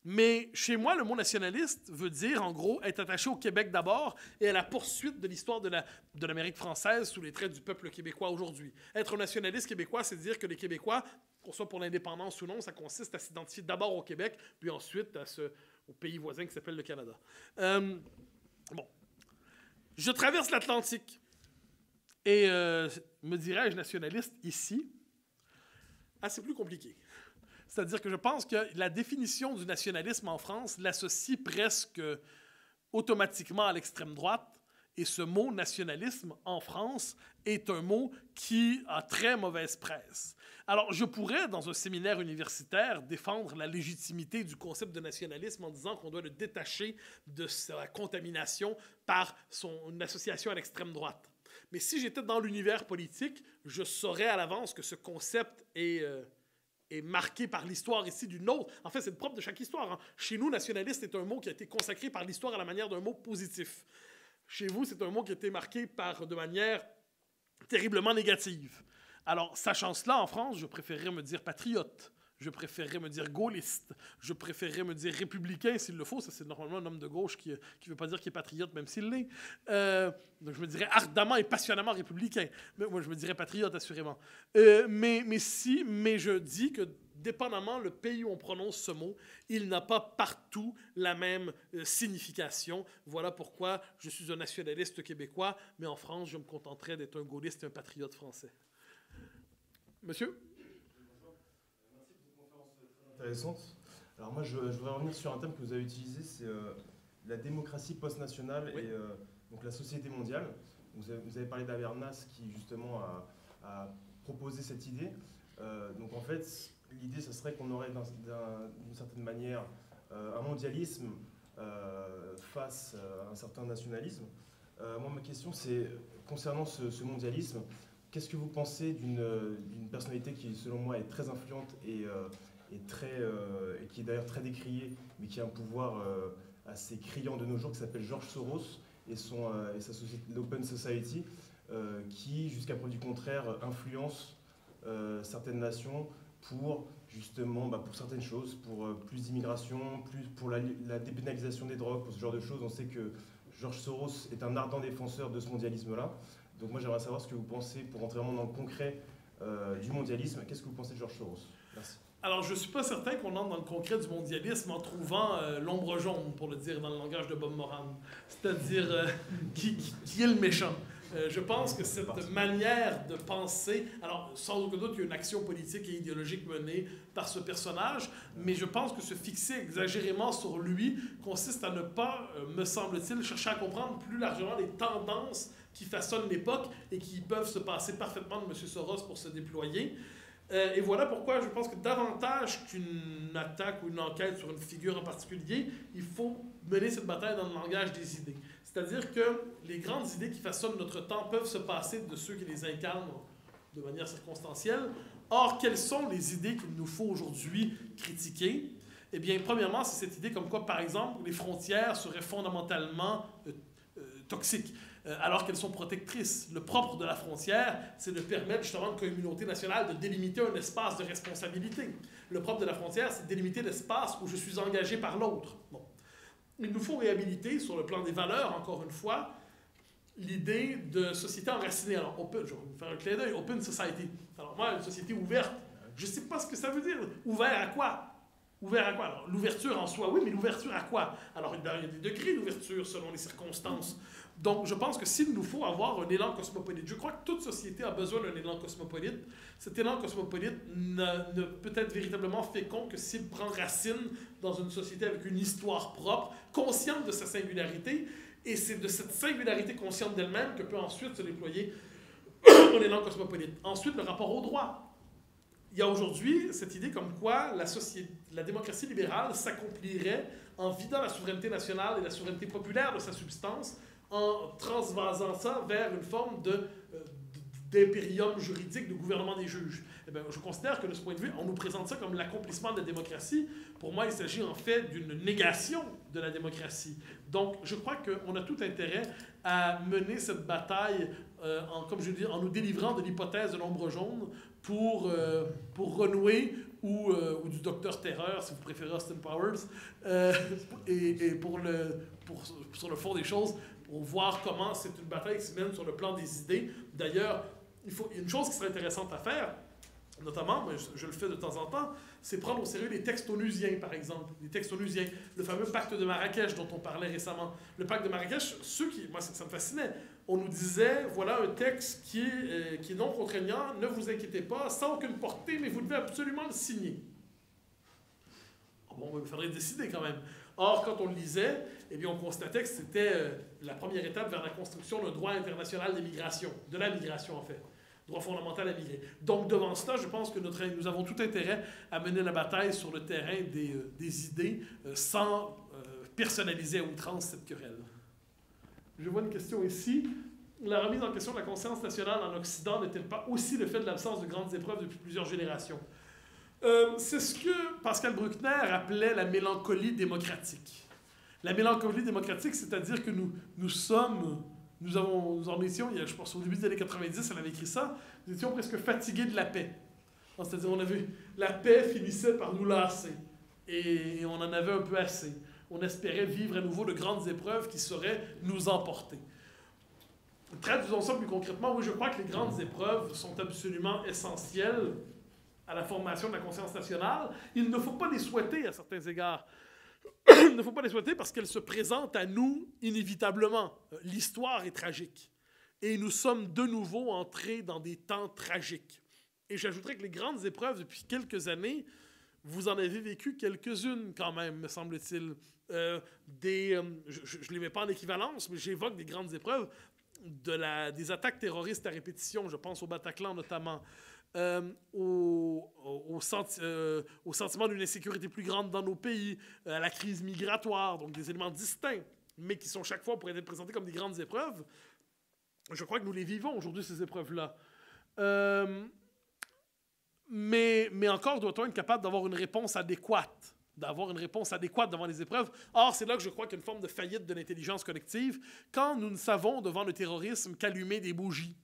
Mais chez moi, le mot nationaliste veut dire, en gros, être attaché au Québec d'abord et à la poursuite de l'histoire de l'Amérique française sous les traits du peuple québécois aujourd'hui. Être un nationaliste québécois, c'est dire que les Québécois, qu'on soit pour l'indépendance ou non, ça consiste à s'identifier d'abord au Québec, puis ensuite au pays voisin qui s'appelle le Canada. Bon. Je traverse l'Atlantique et me dirais-je nationaliste ici? Ah, c'est plus compliqué. C'est-à-dire que je pense que la définition du nationalisme en France l'associe presque automatiquement à l'extrême droite. Et ce mot nationalisme en France est un mot qui a très mauvaise presse. Alors, je pourrais, dans un séminaire universitaire, défendre la légitimité du concept de nationalisme en disant qu'on doit le détacher de sa contamination par une association à l'extrême droite. Mais si j'étais dans l'univers politique, je saurais à l'avance que ce concept est marqué par l'histoire ici d'une autre. En fait, c'est le propre de chaque histoire. Hein. Chez nous, nationaliste est un mot qui a été consacré par l'histoire à la manière d'un mot positif. Chez vous, c'est un mot qui a été marqué de manière terriblement négative. Alors, sachant cela, en France, je préférerais me dire patriote. Je préférerais me dire gaulliste. Je préférerais me dire républicain s'il le faut. Ça, c'est normalement un homme de gauche qui ne veut pas dire qu'il est patriote, même s'il l'est. Donc, je me dirais ardemment et passionnément républicain. Mais moi, je me dirais patriote, assurément. Mais je dis que, dépendamment le pays où on prononce ce mot, il n'a pas partout la même signification. Voilà pourquoi je suis un nationaliste québécois, mais en France, je me contenterais d'être un gaulliste et un patriote français. Monsieur? Intéressante. Alors moi, je voudrais revenir sur un thème que vous avez utilisé, c'est la démocratie post-nationale et donc la société mondiale. Vous avez parlé d'Habermas qui justement a proposé cette idée. Donc en fait, l'idée, ce serait qu'on aurait d'une certaine manière un mondialisme face à un certain nationalisme. Moi, ma question, c'est concernant ce mondialisme, qu'est-ce que vous pensez d'une personnalité qui, selon moi, est très influente et qui est d'ailleurs très décrié, mais qui a un pouvoir assez criant de nos jours, qui s'appelle George Soros et sa société, l'Open Society, qui, jusqu'à preuve du contraire, influence certaines nations pour, justement, pour certaines choses, pour plus d'immigration, pour la dépénalisation des drogues, pour ce genre de choses. On sait que George Soros est un ardent défenseur de ce mondialisme-là. Donc moi, j'aimerais savoir ce que vous pensez, pour rentrer vraiment dans le concret du mondialisme. Qu'est-ce que vous pensez de George Soros? Merci. Alors, je ne suis pas certain qu'on entre dans le concret du mondialisme en trouvant l'ombre jaune, pour le dire dans le langage de Bob Moran. C'est-à-dire qui est le méchant. Je pense que cette manière de penser... Alors, sans aucun doute, il y a une action politique et idéologique menée par ce personnage, mais je pense que se fixer exagérément sur lui consiste à ne pas, me semble-t-il, chercher à comprendre plus largement les tendances qui façonnent l'époque et qui peuvent se passer parfaitement de M. Soros pour se déployer. Et voilà pourquoi je pense que davantage qu'une attaque ou une enquête sur une figure en particulier, il faut mener cette bataille dans le langage des idées. C'est-à-dire que les grandes idées qui façonnent notre temps peuvent se passer de ceux qui les incarnent de manière circonstancielle. Or, quelles sont les idées qu'il nous faut aujourd'hui critiquer? Eh bien, premièrement, c'est cette idée comme quoi, par exemple, les frontières seraient fondamentalement toxiques. alors qu'elles sont protectrices. Le propre de la frontière, c'est de permettre justement à une communauté nationale de délimiter un espace de responsabilité. Le propre de la frontière, c'est de délimiter l'espace où je suis engagé par l'autre. Bon. Il nous faut réhabiliter, sur le plan des valeurs, encore une fois, l'idée de société enracinée. Alors, open, je vais vous faire un clin d'œil, open society. Alors moi, une société ouverte, je ne sais pas ce que ça veut dire. Ouvert à quoi? Ouvert à quoi? Alors, l'ouverture en soi, oui, mais l'ouverture à quoi? Alors, il y a des degrés d'ouverture selon les circonstances. Donc, je pense que s'il nous faut avoir un élan cosmopolite, je crois que toute société a besoin d'un élan cosmopolite. Cet élan cosmopolite ne peut être véritablement fécond que s'il prend racine dans une société avec une histoire propre, consciente de sa singularité, et c'est de cette singularité consciente d'elle-même que peut ensuite se déployer un élan cosmopolite. Ensuite, le rapport au droit. Il y a aujourd'hui cette idée comme quoi la démocratie libérale s'accomplirait en vidant la souveraineté nationale et la souveraineté populaire de sa substance, en transvasant ça vers une forme d'impérium juridique, de gouvernement des juges. Eh bien, je considère que de ce point de vue, on nous présente ça comme l'accomplissement de la démocratie. Pour moi, il s'agit en fait d'une négation de la démocratie. Donc, je crois qu'on a tout intérêt à mener cette bataille, comme je dis, en nous délivrant de l'hypothèse de l'ombre jaune pour renouer, ou du Docteur Terreur, si vous préférez Austin Powers, et sur le fond des choses, pour voir comment c'est une bataille qui se mène sur le plan des idées. D'ailleurs, il y a une chose qui serait intéressante à faire, notamment, mais je le fais de temps en temps, c'est prendre au sérieux les textes onusiens, par exemple. Les textes onusiens. Le fameux pacte de Marrakech dont on parlait récemment. Le pacte de Marrakech, moi, ça me fascinait. On nous disait, voilà un texte qui est non contraignant, ne vous inquiétez pas, sans aucune portée, mais vous devez absolument le signer. Bon, il faudrait décider quand même. Or, quand on le lisait, eh bien, on constatait que c'était la première étape vers la construction d'un droit international des migrations, de la migration en fait. Droit fondamental à migrer. Donc, devant cela, je pense que nous avons tout intérêt à mener la bataille sur le terrain des idées sans personnaliser à outrance cette querelle. Je vois une question ici. La remise en question de la conscience nationale en Occident n'est-elle pas aussi le fait de l'absence de grandes épreuves depuis plusieurs générations? C'est ce que Pascal Bruckner appelait la mélancolie démocratique. La mélancolie démocratique, c'est-à-dire que nous en étions, je pense au début des années 90, elle avait écrit ça, nous étions presque fatigués de la paix. C'est-à-dire, la paix finissait par nous lasser. Et on en avait un peu assez. On espérait vivre à nouveau de grandes épreuves qui sauraient nous emporter. Traduisons ça plus concrètement. Oui, je crois que les grandes épreuves sont absolument essentielles à la formation de la conscience nationale. Il ne faut pas les souhaiter à certains égards. Il ne faut pas les souhaiter parce qu'elles se présentent à nous inévitablement. L'histoire est tragique. Et nous sommes de nouveau entrés dans des temps tragiques. Et j'ajouterais que les grandes épreuves depuis quelques années, vous en avez vécu quelques-unes quand même, me semble-t-il. Je ne les mets pas en équivalence, mais j'évoque des grandes épreuves des attaques terroristes à répétition, je pense au Bataclan notamment, au sentiment d'une insécurité plus grande dans nos pays, à la crise migratoire, donc des éléments distincts, mais qui sont chaque fois pour être présentés comme des grandes épreuves. Je crois que nous les vivons aujourd'hui, ces épreuves-là. Mais encore, doit-on être capable d'avoir une réponse adéquate, devant les épreuves. Or, c'est là que je crois qu'il y a une forme de faillite de l'intelligence collective, quand nous ne savons devant le terrorisme qu'allumer des bougies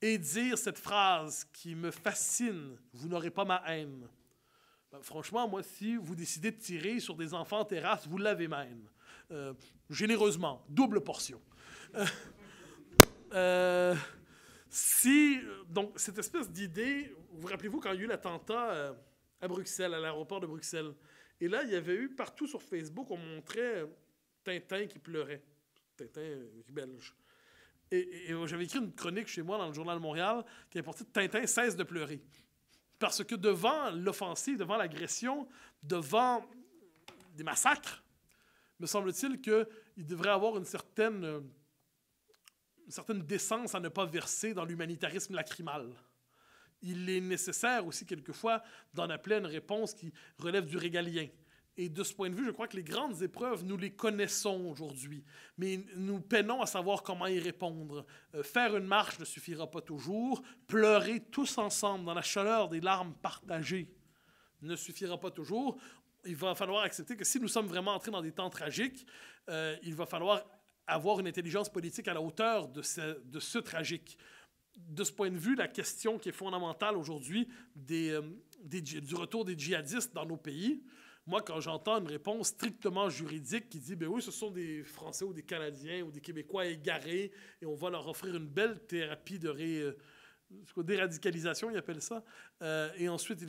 et dire cette phrase qui me fascine, « Vous n'aurez pas ma haine ». Franchement, moi, si vous décidez de tirer sur des enfants en terrasse, vous l'avez même. Généreusement, double portion. Donc, cette espèce d'idée, vous rappelez-vous quand il y a eu l'attentat à Bruxelles, à l'aéroport de Bruxelles, et là, il y avait eu partout sur Facebook, on montrait Tintin qui pleurait, Tintin belge. Et j'avais écrit une chronique chez moi dans le Journal de Montréal qui avait porté « Tintin cesse de pleurer ». Parce que devant l'offensive, devant l'agression, devant des massacres, me semble-t-il qu'il devrait avoir une certaine décence à ne pas verser dans l'humanitarisme lacrymal. Il est nécessaire aussi quelquefois d'en appeler une réponse qui relève du régalien. Et de ce point de vue, je crois que les grandes épreuves, nous les connaissons aujourd'hui, mais nous peinons à savoir comment y répondre. Faire une marche ne suffira pas toujours. Pleurer tous ensemble dans la chaleur des larmes partagées ne suffira pas toujours. Il va falloir accepter que si nous sommes vraiment entrés dans des temps tragiques, il va falloir avoir une intelligence politique à la hauteur de ce tragique. De ce point de vue, la question qui est fondamentale aujourd'hui du retour des djihadistes dans nos pays, moi, quand j'entends une réponse strictement juridique qui dit « ben oui, ce sont des Français ou des Canadiens ou des Québécois égarés et on va leur offrir une belle thérapie de déradicalisation, ils appellent ça. Et ensuite,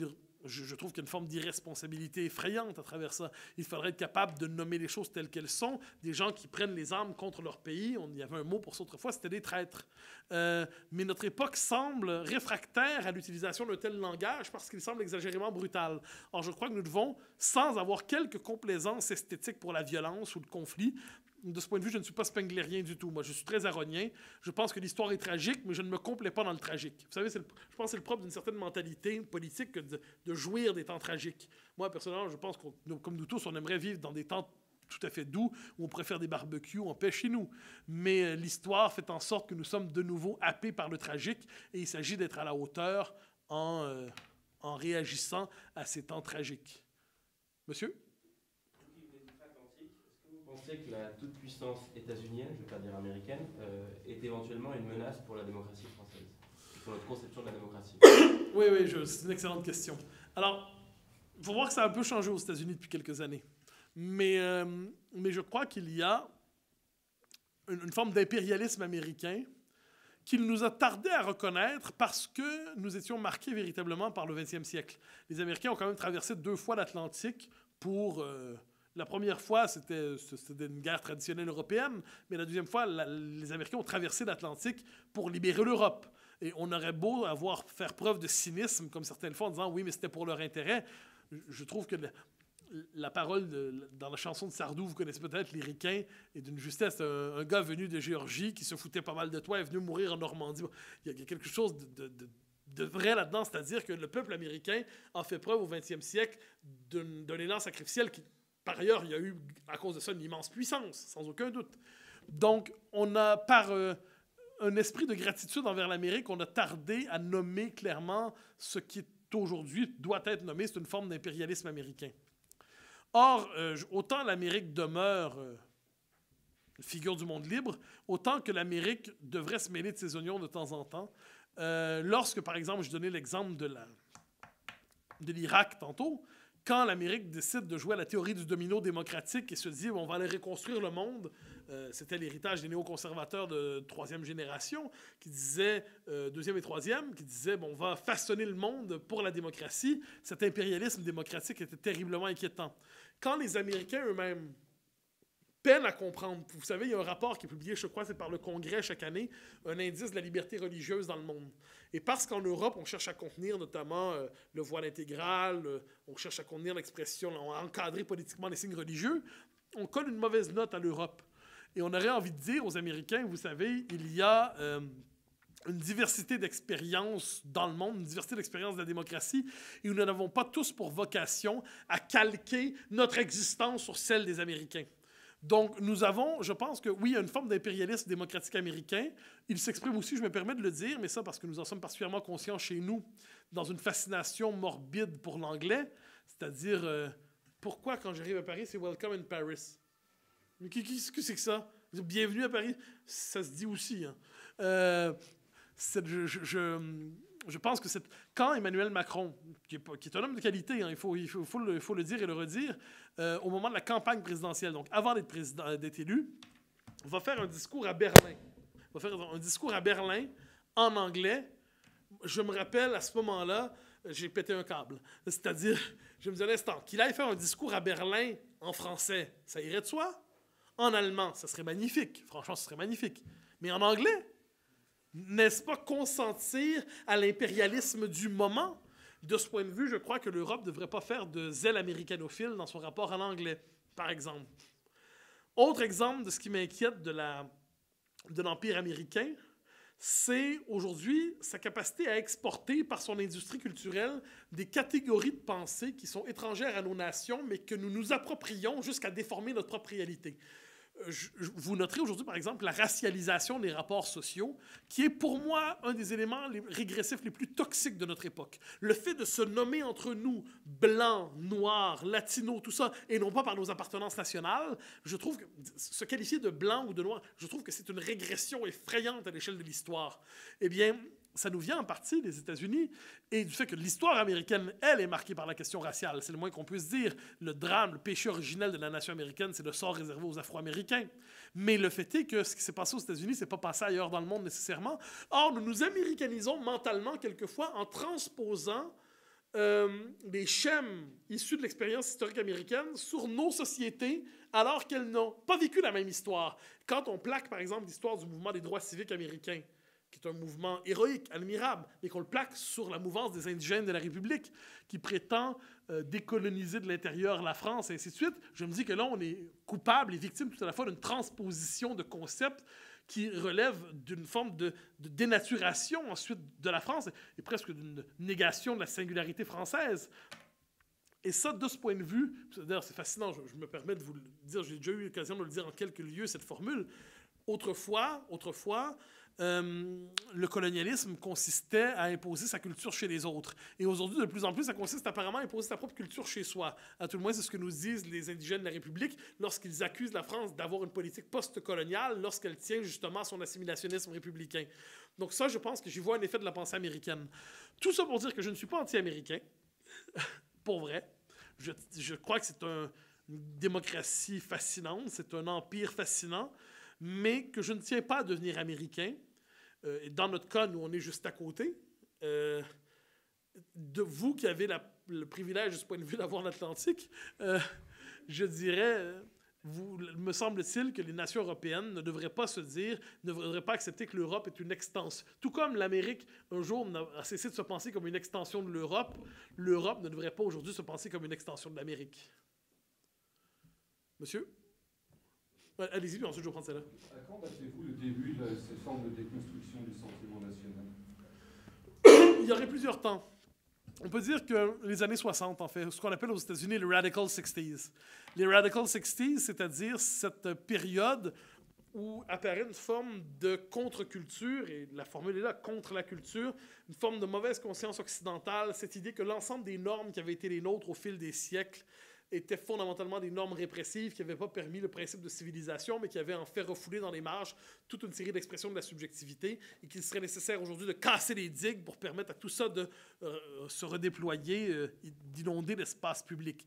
je trouve qu'il y a une forme d'irresponsabilité effrayante à travers ça. Il faudrait être capable de nommer les choses telles qu'elles sont. Des gens qui prennent les armes contre leur pays, il y avait un mot pour ça autrefois, c'était des traîtres. Mais notre époque semble réfractaire à l'utilisation d'un tel langage parce qu'il semble exagérément brutal. Or, je crois que nous devons, sans avoir quelque complaisance esthétique pour la violence ou le conflit, de ce point de vue, je ne suis pas spenglérien du tout. Moi, je suis très aronien. Je pense que l'histoire est tragique, mais je ne me complais pas dans le tragique. Vous savez, je pense que c'est le propre d'une certaine mentalité politique que de jouir des temps tragiques. Moi, personnellement, je pense que, comme nous tous, on aimerait vivre dans des temps tout à fait doux, où on pourrait faire des barbecues en paix chez nous. Mais l'histoire fait en sorte que nous sommes de nouveau happés par le tragique, et il s'agit d'être à la hauteur en réagissant à ces temps tragiques. Monsieur? Vous pensez que la toute-puissance états-unienne, je ne vais pas dire américaine, est éventuellement une menace pour la démocratie française, pour notre conception de la démocratie? Oui, c'est une excellente question. Alors, il faut voir que ça a un peu changé aux États-Unis depuis quelques années. Mais je crois qu'il y a une forme d'impérialisme américain qu'il nous a tardé à reconnaître parce que nous étions marqués véritablement par le 20e siècle. Les Américains ont quand même traversé 2 fois l'Atlantique pour... la première fois, c'était une guerre traditionnelle européenne, mais la deuxième fois, les Américains ont traversé l'Atlantique pour libérer l'Europe. Et on aurait beau faire preuve de cynisme, comme certains le font, en disant « oui, mais c'était pour leur intérêt ». Je trouve que la parole dans la chanson de Sardou, vous connaissez peut-être, Les Ricains, est d'une justesse. Un gars venu de Géorgie qui se foutait pas mal de toi est venu mourir en Normandie. Il y a quelque chose de vrai là-dedans, c'est-à-dire que le peuple américain a fait preuve au 20e siècle d'un élan sacrificiel qui... Par ailleurs, il y a eu, à cause de ça, une immense puissance, sans aucun doute. Donc, on a, par un esprit de gratitude envers l'Amérique, on a tardé à nommer clairement ce qui aujourd'hui doit être nommé. C'est une forme d'impérialisme américain. Or, autant l'Amérique demeure une figure du monde libre, autant que l'Amérique devrait se mêler de ses oignons de temps en temps. Lorsque, par exemple, je donnais l'exemple de l'Irak tantôt, quand l'Amérique décide de jouer à la théorie du domino démocratique et se dit on va aller reconstruire le monde, c'était l'héritage des néoconservateurs de 3e génération, qui disaient, 2e et 3e, qui disaient on va façonner le monde pour la démocratie. Cet impérialisme démocratique était terriblement inquiétant. Quand les Américains eux-mêmes peinent à comprendre, vous savez, il y a un rapport qui est publié, je crois, c'est par le Congrès chaque année, un indice de la liberté religieuse dans le monde. Et parce qu'en Europe, on cherche à contenir notamment le voile intégral, on cherche à contenir l'expression, on a encadré politiquement les signes religieux, on colle une mauvaise note à l'Europe. Et on aurait envie de dire aux Américains, vous savez, il y a une diversité d'expériences dans le monde, une diversité d'expériences de la démocratie, et nous n'avons pas tous pour vocation à calquer notre existence sur celle des Américains. Donc, nous avons, je pense que, oui, il y a une forme d'impérialisme démocratique américain. Il s'exprime aussi, je me permets de le dire, mais ça parce que nous en sommes particulièrement conscients chez nous, dans une fascination morbide pour l'anglais, c'est-à-dire, pourquoi quand j'arrive à Paris, c'est « Welcome in Paris ». Mais qu'est-ce que c'est que ça? Bienvenue à Paris, ça se dit aussi. Hein. Je pense que quand Emmanuel Macron, qui est un homme de qualité, hein, il faut le dire et le redire, au moment de la campagne présidentielle, donc avant d'être élu, va faire un discours à Berlin. Va faire un discours à Berlin en anglais. Je me rappelle, à ce moment-là, j'ai pété un câble. C'est-à-dire, je me dis à l'instant, qu'il aille faire un discours à Berlin en français, ça irait de soi? En allemand, ça serait magnifique. Franchement, ce serait magnifique. Mais en anglais? N'est-ce pas consentir à l'impérialisme du moment? De ce point de vue, je crois que l'Europe ne devrait pas faire de zèle américanophile dans son rapport à l'anglais, par exemple. Autre exemple de ce qui m'inquiète de l'Empire américain, c'est aujourd'hui sa capacité à exporter par son industrie culturelle des catégories de pensée qui sont étrangères à nos nations, mais que nous nous approprions jusqu'à déformer notre propre réalité. Vous noterez aujourd'hui, par exemple, la racialisation des rapports sociaux, qui est pour moi un des éléments régressifs les plus toxiques de notre époque. Le fait de se nommer entre nous blancs, noirs, latinos, tout ça, et non pas par nos appartenances nationales, je trouve que se qualifier de blanc ou de noir, je trouve que c'est une régression effrayante à l'échelle de l'histoire. Eh bien, ça nous vient en partie des États-Unis et du fait que l'histoire américaine, elle, est marquée par la question raciale. C'est le moins qu'on puisse dire. Le drame, le péché originel de la nation américaine, c'est le sort réservé aux Afro-Américains. Mais le fait est que ce qui s'est passé aux États-Unis, c'est pas passé ailleurs dans le monde nécessairement. Or, nous nous américanisons mentalement quelquefois en transposant des schèmes issus de l'expérience historique américaine sur nos sociétés alors qu'elles n'ont pas vécu la même histoire. Quand on plaque, par exemple, l'histoire du mouvement des droits civiques américains, qui est un mouvement héroïque, admirable, mais qu'on le plaque sur la mouvance des indigènes de la République, qui prétend décoloniser de l'intérieur la France, et ainsi de suite, je me dis que là, on est coupable et victime tout à la fois d'une transposition de concepts qui relève d'une forme de dénaturation ensuite de la France, et presque d'une négation de la singularité française. Et ça, de ce point de vue, d'ailleurs, c'est fascinant, je me permets de vous le dire, j'ai déjà eu l'occasion de le dire en quelques lieux, cette formule. Autrefois, le colonialisme consistait à imposer sa culture chez les autres. Et aujourd'hui, de plus en plus, ça consiste apparemment à imposer sa propre culture chez soi. À tout le moins, c'est ce que nous disent les indigènes de la République lorsqu'ils accusent la France d'avoir une politique post-coloniale lorsqu'elle tient justement à son assimilationnisme républicain. Donc ça, je pense que j'y vois un effet de la pensée américaine. Tout ça pour dire que je ne suis pas anti-américain, pour vrai. Je crois que c'est une démocratie fascinante, c'est un empire fascinant, mais que je ne tiens pas à devenir américain. Et dans notre cas, nous, on est juste à côté. De vous qui avez le privilège, de ce point de vue, d'avoir l'Atlantique, je dirais, me semble-t-il que les nations européennes ne devraient pas ne devraient pas accepter que l'Europe est une extension. Tout comme l'Amérique, un jour, a cessé de se penser comme une extension de l'Europe, l'Europe ne devrait pas aujourd'hui se penser comme une extension de l'Amérique. Monsieur? Allez-y, puis ensuite je vais prendre celle-là. À quand datez-vous le début de cette forme de déconstruction du sentiment national? Il y aurait plusieurs temps. On peut dire que les années 60, en fait, ce qu'on appelle aux États-Unis les Radical 60s. Les Radical 60s, c'est-à-dire cette période où apparaît une forme de contre-culture, et la formule est là, contre la culture, une forme de mauvaise conscience occidentale, cette idée que l'ensemble des normes qui avaient été les nôtres au fil des siècles étaient fondamentalement des normes répressives qui n'avaient pas permis le principe de civilisation, mais qui avaient en fait refoulé dans les marges toute une série d'expressions de la subjectivité, et qu'il serait nécessaire aujourd'hui de casser les digues pour permettre à tout ça de se redéployer, d'inonder l'espace public.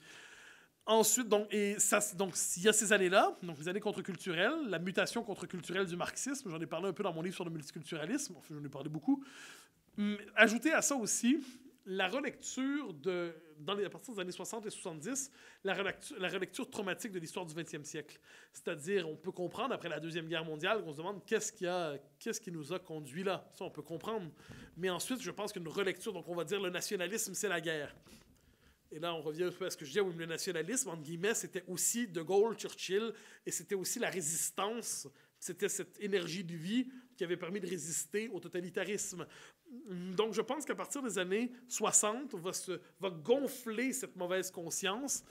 Ensuite, donc, il y a ces années-là, donc les années contre-culturelles, la mutation contre-culturelle du marxisme, j'en ai parlé un peu dans mon livre sur le multiculturalisme, enfin, j'en ai parlé beaucoup. Ajoutez à ça aussi la relecture à partir des années 60 et 70, la relecture traumatique de l'histoire du 20e siècle. C'est-à-dire, on peut comprendre, après la Deuxième Guerre mondiale, qu'on se demande qu'est-ce qui nous a conduit là. Ça, on peut comprendre. Mais ensuite, je pense qu'une relecture, donc on va dire le nationalisme, c'est la guerre. Et là, on revient un peu à ce que je disais, où le nationalisme, entre guillemets, c'était aussi De Gaulle, Churchill, et c'était aussi la résistance. C'était cette énergie de vie qui avait permis de résister au totalitarisme. Donc, je pense qu'à partir des années 60, va gonfler cette mauvaise conscience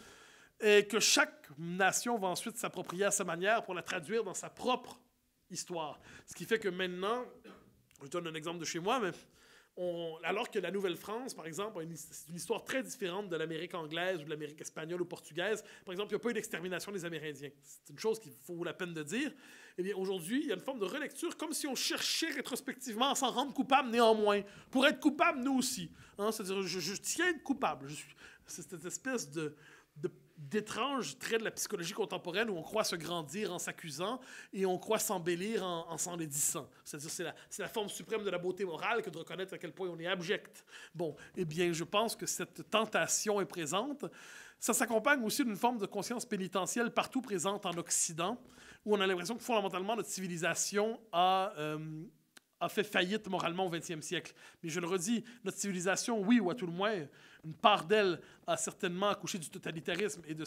et que chaque nation va ensuite s'approprier à sa manière pour la traduire dans sa propre histoire. Ce qui fait que maintenant, je donne un exemple de chez moi, mais alors que la Nouvelle-France, par exemple, c'est une histoire très différente de l'Amérique anglaise ou de l'Amérique espagnole ou portugaise. Par exemple, il n'y a pas eu d'extermination des Amérindiens. C'est une chose qu'il faut la peine de dire. Eh bien, aujourd'hui, il y a une forme de relecture, comme si on cherchait rétrospectivement à s'en rendre coupable néanmoins. Pour être coupable, nous aussi. Hein? C'est-à-dire, je tiens à être coupable. C'est cette espèce d'étrange trait de la psychologie contemporaine où on croit se grandir en s'accusant et on croit s'embellir en s'en laidissant. C'est-à-dire c'est la forme suprême de la beauté morale que de reconnaître à quel point on est abject. Bon, eh bien, je pense que cette tentation est présente. Ça s'accompagne aussi d'une forme de conscience pénitentielle partout présente en Occident, où on a l'impression que fondamentalement notre civilisation a fait faillite moralement au 20e siècle. Mais je le redis, notre civilisation, oui, ou à tout le moins, une part d'elle a certainement accouché du totalitarisme et de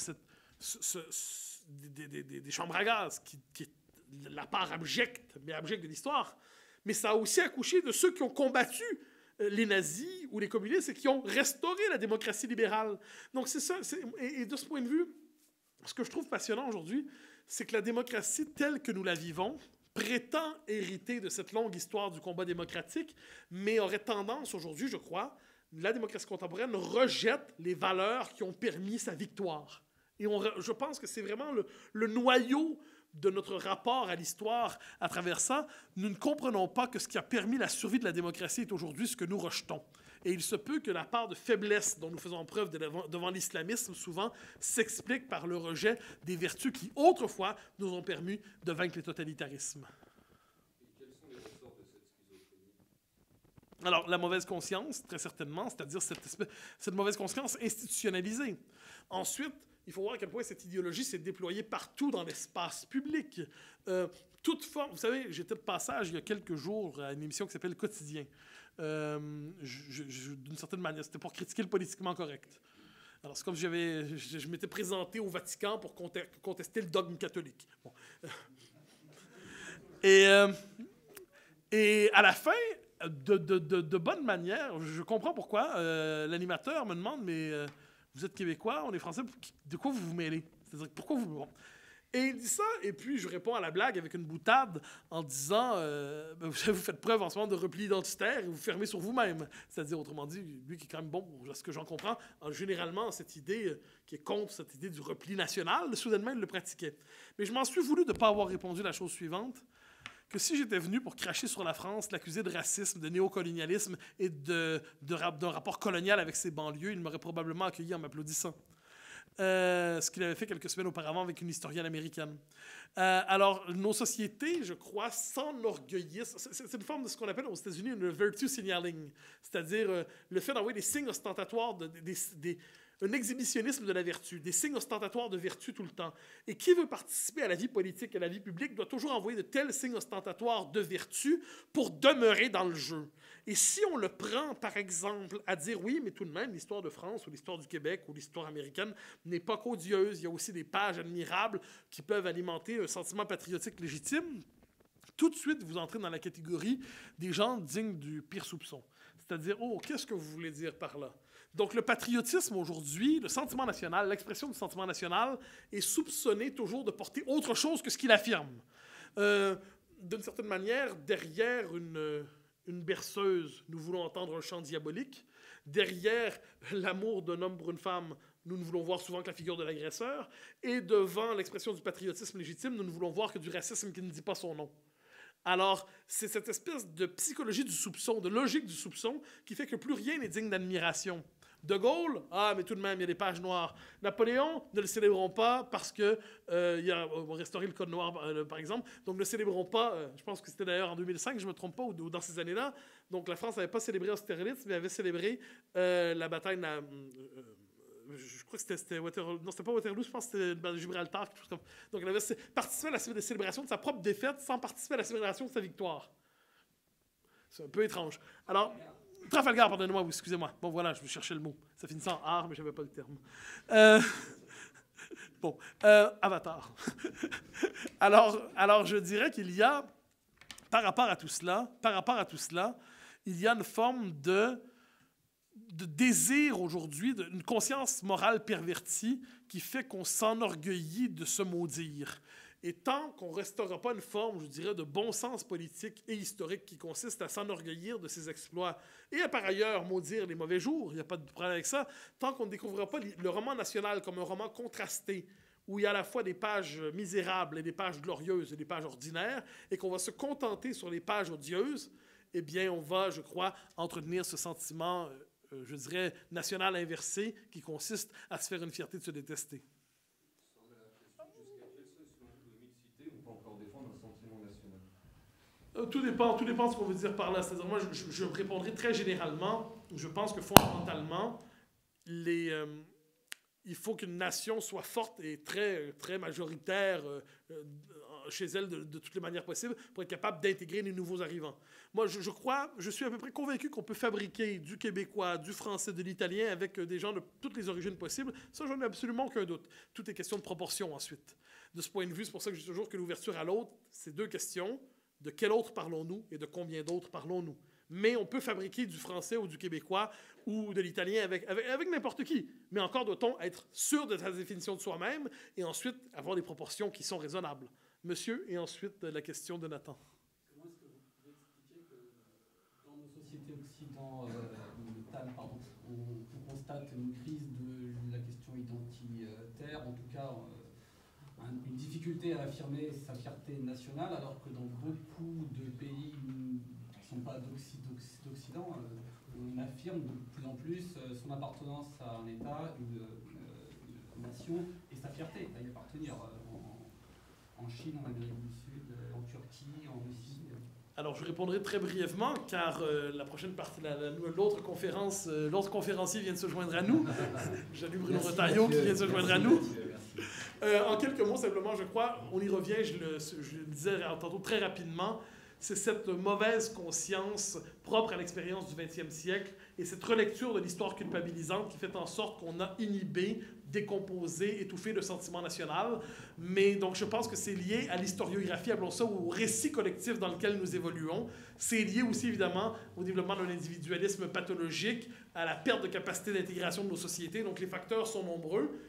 des chambres à gaz, qui est la part abjecte de l'histoire. Mais ça a aussi accouché de ceux qui ont combattu les nazis ou les communistes et qui ont restauré la démocratie libérale. Donc c'est ça. Et de ce point de vue, ce que je trouve passionnant aujourd'hui, c'est que la démocratie telle que nous la vivons prétend hériter de cette longue histoire du combat démocratique, mais aurait tendance aujourd'hui, je crois, la démocratie contemporaine rejette les valeurs qui ont permis sa victoire. Et je pense que c'est vraiment le noyau de notre rapport à l'histoire à travers ça. Nous ne comprenons pas que ce qui a permis la survie de la démocratie est aujourd'hui ce que nous rejetons. Et il se peut que la part de faiblesse dont nous faisons preuve devant l'islamisme, souvent, s'explique par le rejet des vertus qui, autrefois, nous ont permis de vaincre les totalitarismes. Et quels sont les ressorts de cette schizophrénie? Alors, la mauvaise conscience, très certainement, c'est-à-dire cette mauvaise conscience institutionnalisée. Ensuite, il faut voir à quel point cette idéologie s'est déployée partout dans l'espace public. Toute forme, vous savez, j'étais de passage il y a quelques jours à une émission qui s'appelle Quotidien. D'une certaine manière, c'était pour critiquer le politiquement correct. Alors, c'est comme si je m'étais présenté au Vatican pour contester le dogme catholique. Bon. Et à la fin, de bonne manière, je comprends pourquoi l'animateur me demande, mais vous êtes Québécois, on est Français, de quoi vous vous mêlez? C'est-à-dire, pourquoi vous... Bon. Et il dit ça, et puis je réponds à la blague avec une boutade en disant vous faites preuve en ce moment de repli identitaire et vous fermez sur vous-même. C'est-à-dire, autrement dit, lui qui est quand même bon, ce que j'en comprends, généralement, cette idée qui est contre cette idée du repli national, soudainement, il le pratiquait. Mais je m'en suis voulu de ne pas avoir répondu la chose suivante, que si j'étais venu pour cracher sur la France, l'accuser de racisme, de néocolonialisme et d'un rapport colonial avec ses banlieues, il m'aurait probablement accueilli en m'applaudissant. Ce qu'il avait fait quelques semaines auparavant avec une historienne américaine. Alors, nos sociétés, je crois, s'enorgueillissent. C'est une forme de ce qu'on appelle aux États-Unis une virtue signaling, c'est-à-dire le fait d'envoyer des signes ostentatoires, un exhibitionnisme de la vertu, des signes ostentatoires de vertu tout le temps. Et qui veut participer à la vie politique et à la vie publique doit toujours envoyer de tels signes ostentatoires de vertu pour demeurer dans le jeu. Et si on le prend, par exemple, à dire oui, mais tout de même, l'histoire de France ou l'histoire du Québec ou l'histoire américaine n'est pas qu'odieuse, il y a aussi des pages admirables qui peuvent alimenter un sentiment patriotique légitime, tout de suite, vous entrez dans la catégorie des gens dignes du pire soupçon. C'est-à-dire, oh, qu'est-ce que vous voulez dire par là? Donc, le patriotisme aujourd'hui, le sentiment national, l'expression du sentiment national est soupçonné toujours de porter autre chose que ce qu'il affirme. D'une certaine manière, derrière une berceuse, nous voulons entendre un chant diabolique. Derrière l'amour d'un homme pour une femme, nous ne voulons voir souvent que la figure de l'agresseur. Et devant l'expression du patriotisme légitime, nous ne voulons voir que du racisme qui ne dit pas son nom. Alors, c'est cette espèce de psychologie du soupçon, de logique du soupçon, qui fait que plus rien n'est digne d'admiration. De Gaulle, ah, mais tout de même, il y a des pages noires. Napoléon, ne le célébrons pas parce que on va restaurer le Code noir, par exemple. Donc, ne célébrons pas, je pense que c'était d'ailleurs en 2005, je ne me trompe pas, ou dans ces années-là. Donc, la France n'avait pas célébré Austerlitz, mais avait célébré la bataille de je crois que c'était Waterloo. Non, c'était pas Waterloo, je pense que c'était de Gibraltar, quelque chose comme. Donc, elle avait participé à la célébration de sa propre défaite sans participer à la célébration de sa victoire. C'est un peu étrange. Alors, Trafalgar, pardonnez-moi, excusez-moi. Bon, voilà, je vais chercher le mot. Ça finissait en art, mais je n'avais pas le terme. Avatar. alors, je dirais qu'il y a, par rapport à tout cela, il y a une forme de désir aujourd'hui, une conscience morale pervertie qui fait qu'on s'enorgueillit de se maudire. Et tant qu'on ne restaurera pas une forme, je dirais, de bon sens politique et historique qui consiste à s'enorgueillir de ses exploits et à par ailleurs maudire les mauvais jours, il n'y a pas de problème avec ça, tant qu'on ne découvrira pas le roman national comme un roman contrasté, où il y a à la fois des pages misérables et des pages glorieuses et des pages ordinaires, et qu'on va se contenter sur les pages odieuses, eh bien, on va, je crois, entretenir ce sentiment, je dirais, national inversé, qui consiste à se faire une fierté de se détester. Tout dépend de ce qu'on veut dire par là. C'est-à-dire, moi, je répondrai très généralement. Je pense que fondamentalement, il faut qu'une nation soit forte et très, très majoritaire chez elle de toutes les manières possibles pour être capable d'intégrer les nouveaux arrivants. Moi, je suis à peu près convaincu qu'on peut fabriquer du québécois, du français, de l'italien avec des gens de toutes les origines possibles. Ça, j'en ai absolument aucun doute. Tout est question de proportion ensuite. De ce point de vue, c'est pour ça que je dis toujours que l'ouverture à l'autre, c'est deux questions. De quel autre parlons-nous et de combien d'autres parlons-nous? Mais on peut fabriquer du français ou du québécois ou de l'italien avec n'importe qui. Mais encore doit-on être sûr de sa définition de soi-même et ensuite avoir des proportions qui sont raisonnables. Monsieur, et ensuite la question de Nathan. Comment est-ce que vous pouvez expliquer que dans nos sociétés occidentales, on constate une crise de la question identitaire, en tout cas une difficulté à affirmer sa fierté nationale, alors que dans beaucoup de pays qui ne sont pas d'Occident, on affirme de plus en plus son appartenance à un État, une nation, et sa fierté à y appartenir en Chine, en Amérique du Sud, en Turquie, en Russie. Alors, je répondrai très brièvement, car la prochaine partie, l'autre conférencier vient de se joindre à nous. J'allume Bruno Retailleau qui vient de se joindre à nous. En quelques mots, simplement, je crois, on y revient, je le disais tantôt très rapidement, c'est cette mauvaise conscience propre à l'expérience du 20e siècle et cette relecture de l'histoire culpabilisante qui fait en sorte qu'on a inhibé, décomposé, étouffé le sentiment national. Mais donc, je pense que c'est lié à l'historiographie, appelons ça, ou au récit collectif dans lequel nous évoluons. C'est lié aussi, évidemment, au développement d'un individualisme pathologique, à la perte de capacité d'intégration de nos sociétés. Donc, les facteurs sont nombreux,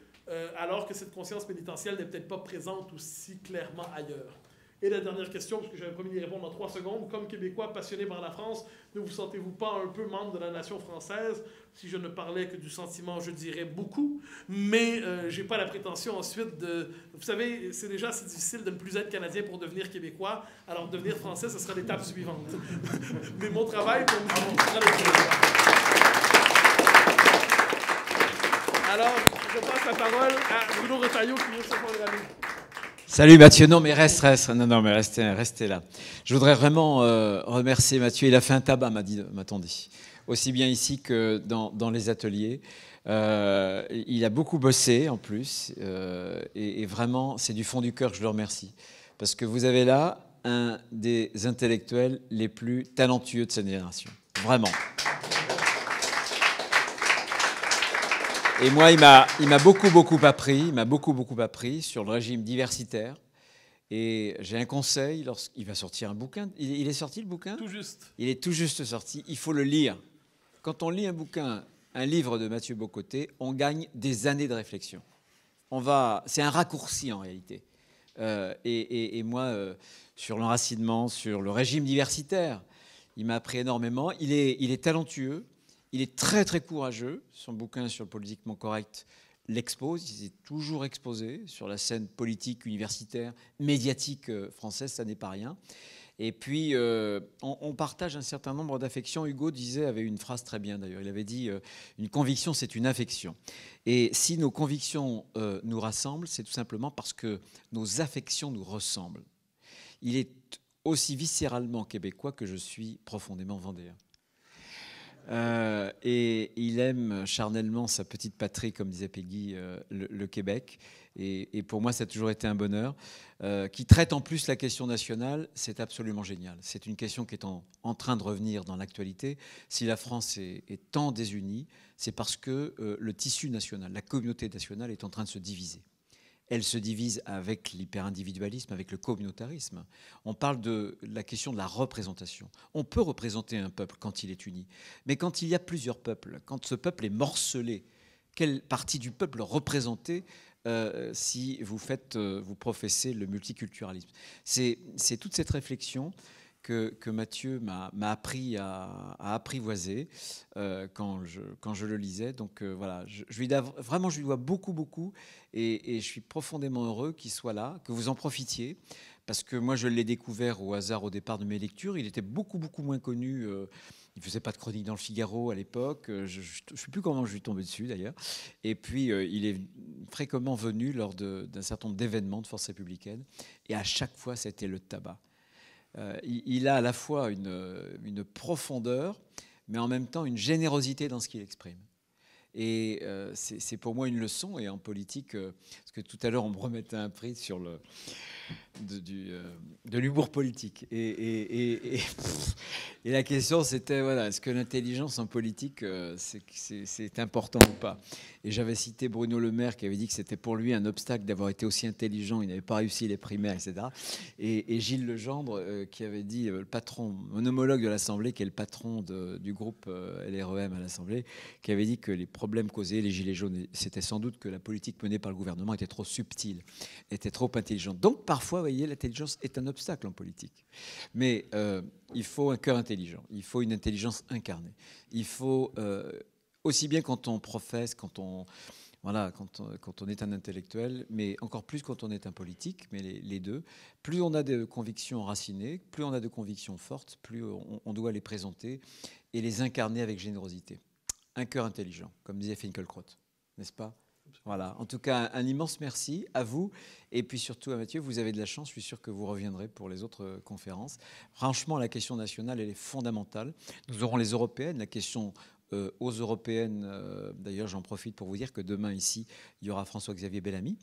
alors que cette conscience pénitentielle n'est peut-être pas présente aussi clairement ailleurs. Et la dernière question, parce que j'avais promis d'y répondre en 3 secondes, comme Québécois passionné par la France, ne vous sentez-vous pas un peu membre de la nation française? Si je ne parlais que du sentiment, je dirais beaucoup, mais je n'ai pas la prétention ensuite de... Vous savez, c'est déjà assez difficile de ne plus être Canadien pour devenir Québécois, alors devenir Français, ce sera l'étape suivante. Mais mon travail pour nous sera le Québécois. Alors, je passe la parole à Bruno Retailleau qui vient se joindre à nous. Salut Mathieu, non mais reste, non mais restez là. Je voudrais vraiment remercier Mathieu, il a fait un tabac, m'a-t-on dit, aussi bien ici que dans les ateliers. Il a beaucoup bossé en plus, et vraiment c'est du fond du cœur que je le remercie, parce que vous avez là un des intellectuels les plus talentueux de cette génération, vraiment. Et moi, il m'a beaucoup appris sur le régime diversitaire. Et j'ai un conseil, lorsqu'il va sortir un bouquin. Il est sorti le bouquin ? Tout juste. Il est tout juste sorti. Il faut le lire. Quand on lit un bouquin, un livre de Mathieu Bocoté, on gagne des années de réflexion. C'est un raccourci en réalité. Et moi, sur l'enracinement, sur le régime diversitaire, il m'a appris énormément. Il est talentueux. Il est très, très courageux. Son bouquin sur le politiquement correct l'expose. Il s'est toujours exposé sur la scène politique, universitaire, médiatique française. Ça n'est pas rien. Et puis, on partage un certain nombre d'affections. Hugo avait une phrase très bien d'ailleurs. Il avait dit une conviction, c'est une affection. Et si nos convictions nous rassemblent, c'est tout simplement parce que nos affections nous ressemblent. Il est aussi viscéralement québécois que je suis profondément vendéen. Et il aime charnellement sa petite patrie, comme disait Peggy, le Québec. Et pour moi, ça a toujours été un bonheur. Qui traite en plus la question nationale, c'est absolument génial. C'est une question qui est en train de revenir dans l'actualité. Si la France est tant désunie, c'est parce que le tissu national, la communauté nationale est en train de se diviser. Elle se divise avec l'hyper-individualisme, avec le communautarisme. On parle de la question de la représentation. On peut représenter un peuple quand il est uni. Mais quand il y a plusieurs peuples, quand ce peuple est morcelé, quelle partie du peuple représenter si vous professez le multiculturalisme? C'est toute cette réflexion que Mathieu m'a appris à apprivoiser quand je le lisais. Donc voilà, je lui dois beaucoup, et je suis profondément heureux qu'il soit là, que vous en profitiez, parce que moi je l'ai découvert au hasard au départ de mes lectures. Il était beaucoup moins connu. Il ne faisait pas de chronique dans le Figaro à l'époque. Je ne sais plus comment je lui tombé dessus d'ailleurs. Et puis il est fréquemment venu lors d'un certain nombre d'événements de Force républicaine, et à chaque fois c'était le tabac. Il a à la fois une profondeur, mais en même temps une générosité dans ce qu'il exprime. Et c'est pour moi une leçon. Et en politique, parce que tout à l'heure, on me remettait un prix sur de l'humour politique. Et la question, c'était, voilà, est-ce que l'intelligence en politique, c'est important ou pas? Et j'avais cité Bruno Le Maire qui avait dit que c'était pour lui un obstacle d'avoir été aussi intelligent. Il n'avait pas réussi les primaires, etc. Et Gilles Legendre qui avait dit, le patron, mon homologue de l'Assemblée, qui est le patron du groupe LREM à l'Assemblée, qui avait dit que les problèmes causés, les gilets jaunes, c'était sans doute que la politique menée par le gouvernement était trop subtile, était trop intelligente. Donc parfois, vous voyez, l'intelligence est un obstacle en politique. Mais il faut un cœur intelligent, il faut une intelligence incarnée. Il faut, aussi bien quand on professe, quand on est un intellectuel, mais encore plus quand on est un politique, mais les deux, plus on a de convictions enracinées, plus on a de convictions fortes, plus on doit les présenter et les incarner avec générosité. Un cœur intelligent, comme disait Finkielkraut, n'est-ce pas? Voilà. En tout cas, un immense merci à vous et puis surtout à Mathieu. Vous avez de la chance. Je suis sûr que vous reviendrez pour les autres conférences. Franchement, la question nationale, elle est fondamentale. Nous aurons les européennes. La question aux européennes, d'ailleurs, j'en profite pour vous dire que demain, ici, il y aura François-Xavier Bellamy.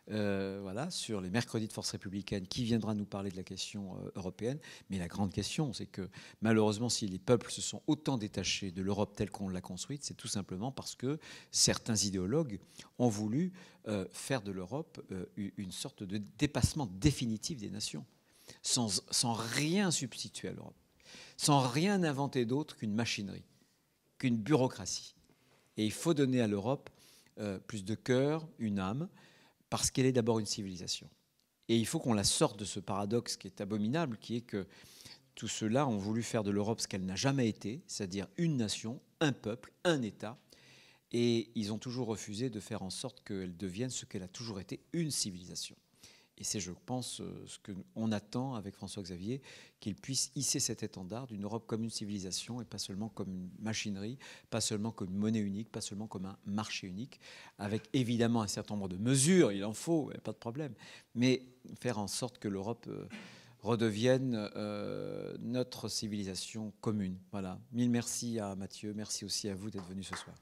Voilà, sur les mercredis de Force républicaine, qui viendra nous parler de la question européenne. Mais la grande question, c'est que malheureusement, si les peuples se sont autant détachés de l'Europe telle qu'on l'a construite, c'est tout simplement parce que certains idéologues ont voulu faire de l'Europe une sorte de dépassement définitif des nations, sans rien substituer à l'Europe, sans rien inventer d'autre qu'une machinerie, qu'une bureaucratie. Et il faut donner à l'Europe plus de cœur, une âme, parce qu'elle est d'abord une civilisation. Et il faut qu'on la sorte de ce paradoxe qui est abominable, qui est que tous ceux-là ont voulu faire de l'Europe ce qu'elle n'a jamais été, c'est-à-dire une nation, un peuple, un État, et ils ont toujours refusé de faire en sorte qu'elle devienne ce qu'elle a toujours été, une civilisation. Et c'est, je pense, ce qu'on attend avec François-Xavier, qu'il puisse hisser cet étendard d'une Europe comme une civilisation et pas seulement comme une machinerie, pas seulement comme une monnaie unique, pas seulement comme un marché unique, avec évidemment un certain nombre de mesures, il en faut, pas de problème, mais faire en sorte que l'Europe redevienne notre civilisation commune. Voilà. Mille merci à Mathieu, merci aussi à vous d'être venu ce soir.